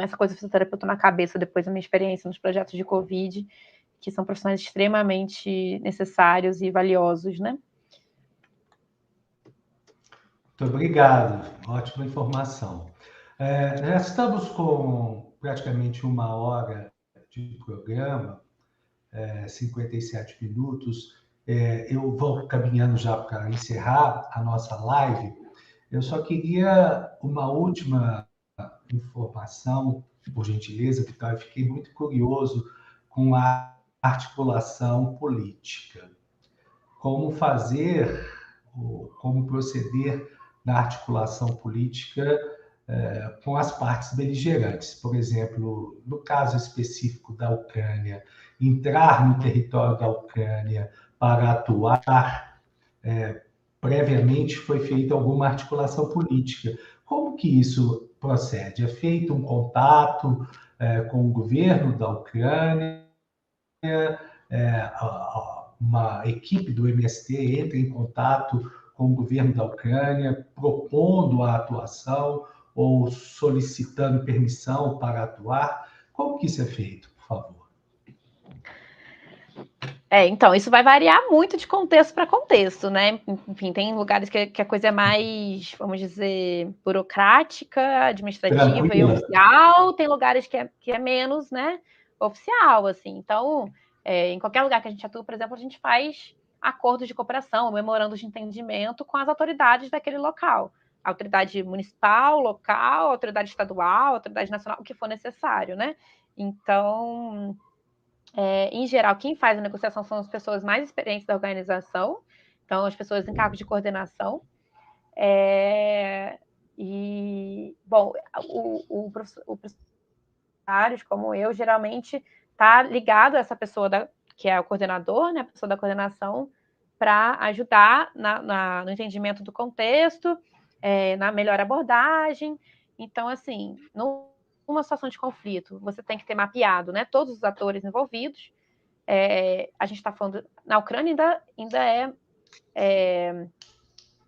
essa coisa de fisioterapeuta na cabeça depois da minha experiência nos projetos de Covid, que são profissionais extremamente necessários e valiosos, né? Muito obrigado, ótima informação. Já estamos com praticamente 1 hora de programa, 57 minutos. Eu vou caminhando já para encerrar a nossa live. Eu só queria uma última informação, por gentileza, Vitória. Fiquei muito curioso com a articulação política. Como fazer, como proceder na articulação política com as partes beligerantes. Por exemplo, no caso específico da Ucrânia, entrar no território da Ucrânia para atuar, previamente foi feita alguma articulação política. Como que isso procede? É feito um contato com o governo da Ucrânia, uma equipe do MST entra em contato com o governo da Ucrânia, propondo a atuação ou solicitando permissão para atuar? Como que isso é feito, por favor? Então, isso vai variar muito de contexto para contexto, né? Enfim, tem lugares que a coisa é mais, vamos dizer, burocrática, administrativa Tranquila. e oficial, tem lugares que é menos, né, oficial, assim. Então, em qualquer lugar que a gente atua, por exemplo, a gente faz acordos de cooperação, memorandos de entendimento com as autoridades daquele local. Autoridade municipal, local, autoridade estadual, autoridade nacional, o que for necessário, né? Então, em geral, quem faz a negociação são as pessoas mais experientes da organização, então as pessoas em cargo de coordenação. Bom, o professor, como eu, geralmente está ligado a essa pessoa que é o coordenador, né, a pessoa da coordenação, para ajudar no entendimento do contexto, na melhor abordagem. Então, assim, numa situação de conflito, você tem que ter mapeado, né, todos os atores envolvidos. A gente está falando, na Ucrânia ainda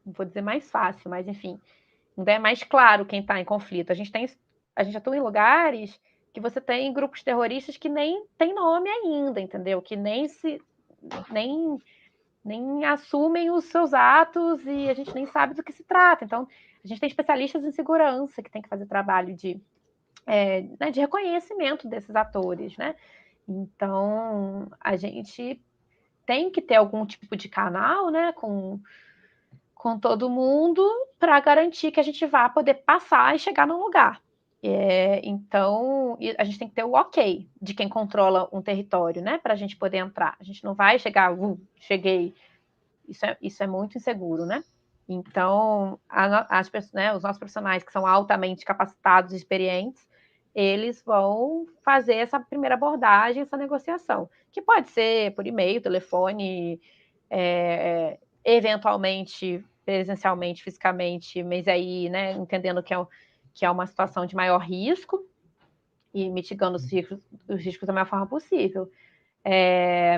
não vou dizer mais fácil, mas enfim, ainda é mais claro quem está em conflito. A gente atua em lugares que você tem grupos terroristas que nem tem nome ainda, entendeu? Que nem nem assumem os seus atos e a gente nem sabe do que se trata. Então, a gente tem especialistas em segurança que tem que fazer trabalho de reconhecimento desses atores, né? Então, a gente tem que ter algum tipo de canal, né, com todo mundo para garantir que a gente vá poder passar e chegar num lugar. Então, a gente tem que ter o ok de quem controla um território, né, para a gente poder entrar. A gente não vai chegar, cheguei. Isso é muito inseguro, né? Então, os nossos profissionais que são altamente capacitados e experientes, eles vão fazer essa primeira abordagem, essa negociação, que pode ser por e-mail, telefone, eventualmente presencialmente, fisicamente, mas aí, né, entendendo que é uma situação de maior risco e mitigando os riscos da maior forma possível.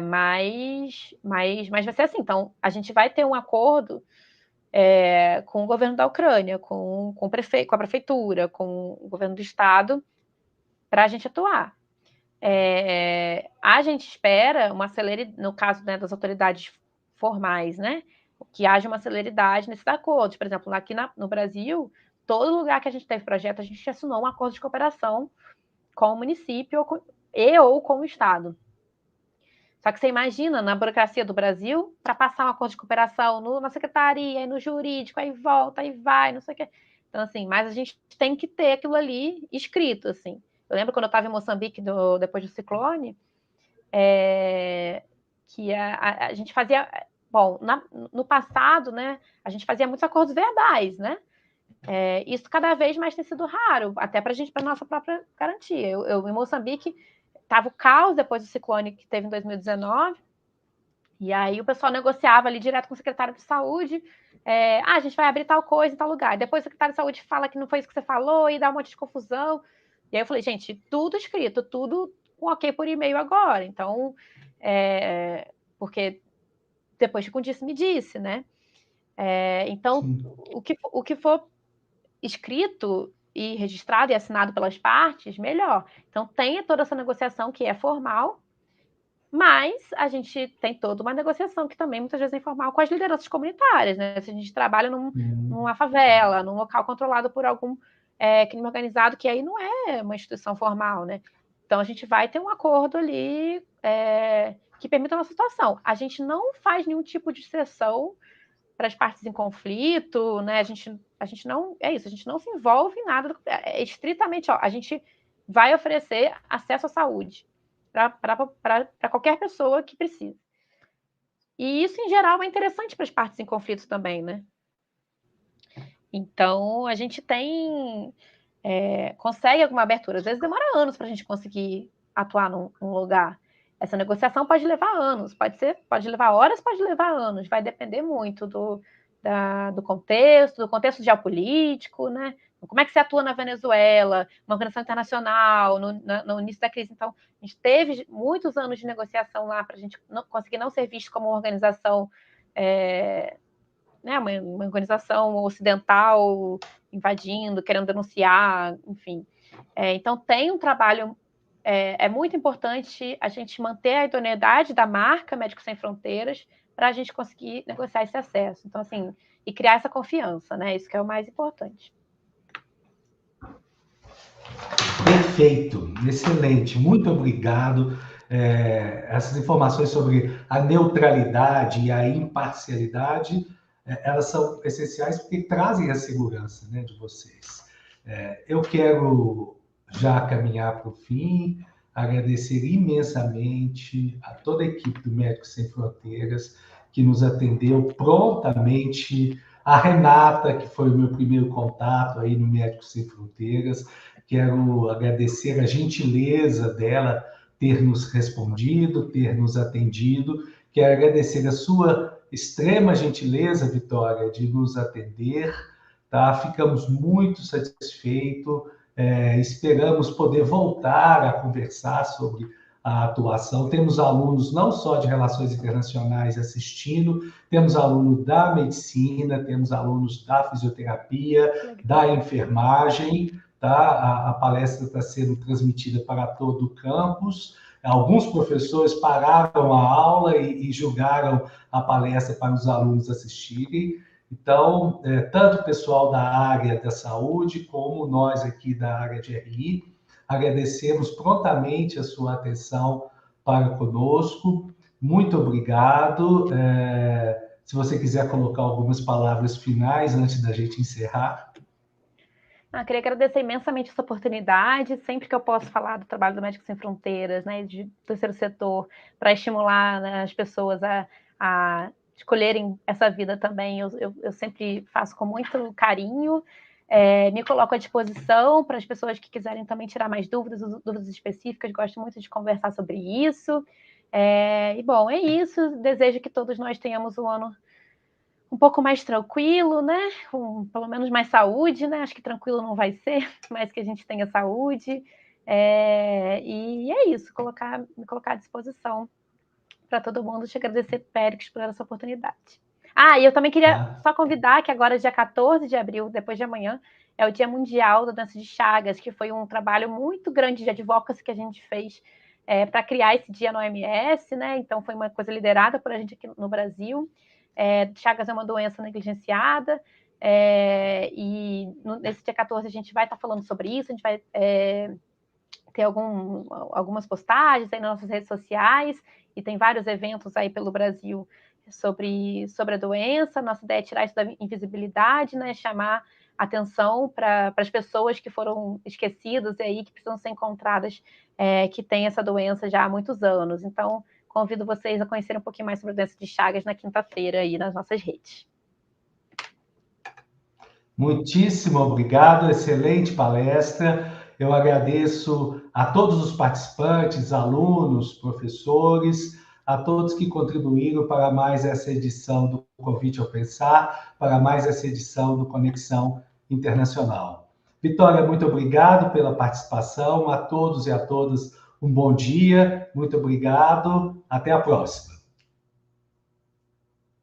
Mas vai ser assim. Então, a gente vai ter um acordo com o governo da Ucrânia, com a prefeitura, com o governo do estado, para a gente atuar. A gente espera uma celeridade, no caso, né, das autoridades formais, né, que haja uma celeridade nesses acordos. Por exemplo, aqui no Brasil, todo lugar que a gente teve projeto, a gente assinou um acordo de cooperação com o município ou com o estado. Só que você imagina, na burocracia do Brasil, para passar um acordo de cooperação na secretaria, aí no jurídico, aí volta, aí vai, não sei o quê. Então, assim, mas a gente tem que ter aquilo ali escrito, assim. Eu lembro quando eu estava em Moçambique, depois do ciclone, que a gente fazia... Bom, no passado, né, a gente fazia muitos acordos verbais, né? Isso cada vez mais tem sido raro, até para a nossa própria garantia. Eu em Moçambique, estava o caos depois do ciclone que teve em 2019, e aí o pessoal negociava ali direto com o secretário de saúde, a gente vai abrir tal coisa em tal lugar. E depois o secretário de saúde fala que não foi isso que você falou e dá um monte de confusão. E aí eu falei, gente, tudo escrito, tudo com ok por e-mail agora. Então, porque depois que me disse, né? Então, o que for escrito e registrado e assinado pelas partes, melhor. Então, tem toda essa negociação que é formal, mas a gente tem toda uma negociação que também muitas vezes é informal com as lideranças comunitárias, né? Se a gente trabalha numa favela, num local controlado por algum crime organizado, que aí não é uma instituição formal, né? Então, a gente vai ter um acordo ali que permita a nossa situação. A gente não faz nenhum tipo de exceção para as partes em conflito, né? A gente não a gente não se envolve em nada, estritamente, a gente vai oferecer acesso à saúde para qualquer pessoa que precise. E isso, em geral, é interessante para as partes em conflito também, né? Então, a gente consegue alguma abertura. Às vezes demora anos para a gente conseguir atuar num lugar. Essa negociação pode levar anos, pode levar horas, pode levar anos, vai depender muito do contexto geopolítico, né? Como é que se atua na Venezuela, uma organização internacional, no início da crise. Então, a gente teve muitos anos de negociação lá para a gente conseguir não ser visto como uma organização, né, uma organização ocidental invadindo, querendo denunciar, enfim. Então, tem um trabalho... É muito importante a gente manter a idoneidade da marca Médicos Sem Fronteiras para a gente conseguir negociar esse acesso. Então, assim, e criar essa confiança, né? Isso que é o mais importante. Perfeito, excelente, muito obrigado. Essas informações sobre a neutralidade e a imparcialidade, elas são essenciais porque trazem a segurança, né, de vocês. Eu quero já caminhar para o fim, agradecer imensamente a toda a equipe do Médicos Sem Fronteiras, que nos atendeu prontamente, a Renata, que foi o meu primeiro contato aí no Médicos Sem Fronteiras. Quero agradecer a gentileza dela ter nos respondido, ter nos atendido. Quero agradecer a sua extrema gentileza, Vitória, de nos atender. Tá? Ficamos muito satisfeitos. Esperamos poder voltar a conversar sobre a atuação. Temos alunos não só de relações internacionais assistindo, temos alunos da medicina, temos alunos da fisioterapia, da enfermagem. Tá? A palestra está sendo transmitida para todo o campus. alguns professores pararam a aula e julgaram a palestra para os alunos assistirem. Então, tanto o pessoal da área da saúde, como nós aqui da área de RI, agradecemos prontamente a sua atenção para conosco. Muito obrigado. Se você quiser colocar algumas palavras finais antes da gente encerrar. Queria agradecer imensamente essa oportunidade. Sempre que eu posso falar do trabalho do Médicos Sem Fronteiras, né, de terceiro setor, para estimular, né, as pessoas a escolherem essa vida também, eu sempre faço com muito carinho. Me coloco à disposição para as pessoas que quiserem também tirar mais dúvidas específicas. Gosto muito de conversar sobre isso. E, bom, é isso. Desejo que todos nós tenhamos um ano um pouco mais tranquilo, né? Com pelo menos mais saúde, né? Acho que tranquilo não vai ser, mas que a gente tenha saúde. E é isso, me colocar à disposição para todo mundo. Te agradecer, Péricles, por essa oportunidade. E eu também queria só convidar que agora, dia 14 de abril, depois de amanhã, é o Dia Mundial da Doença de Chagas, que foi um trabalho muito grande de advocacy que a gente fez para criar esse dia no OMS, né? Então, foi uma coisa liderada por a gente aqui no Brasil. Chagas é uma doença negligenciada, e nesse dia 14 a gente vai estar falando sobre isso, a gente vai ter algumas postagens aí nas nossas redes sociais, e tem vários eventos aí pelo Brasil sobre a doença. Nossa ideia é tirar isso da invisibilidade, né, chamar atenção para as pessoas que foram esquecidas e aí que precisam ser encontradas, que têm essa doença já há muitos anos. Então, convido vocês a conhecerem um pouquinho mais sobre a doença de Chagas na quinta-feira aí nas nossas redes. Muitíssimo obrigado, excelente palestra. Eu agradeço a todos os participantes, alunos, professores, a todos que contribuíram para mais essa edição do Convite ao Pensar, para mais essa edição do Conexão Internacional. Vitória, muito obrigado pela participação. A todos e a todas, um bom dia. Muito obrigado. Até a próxima.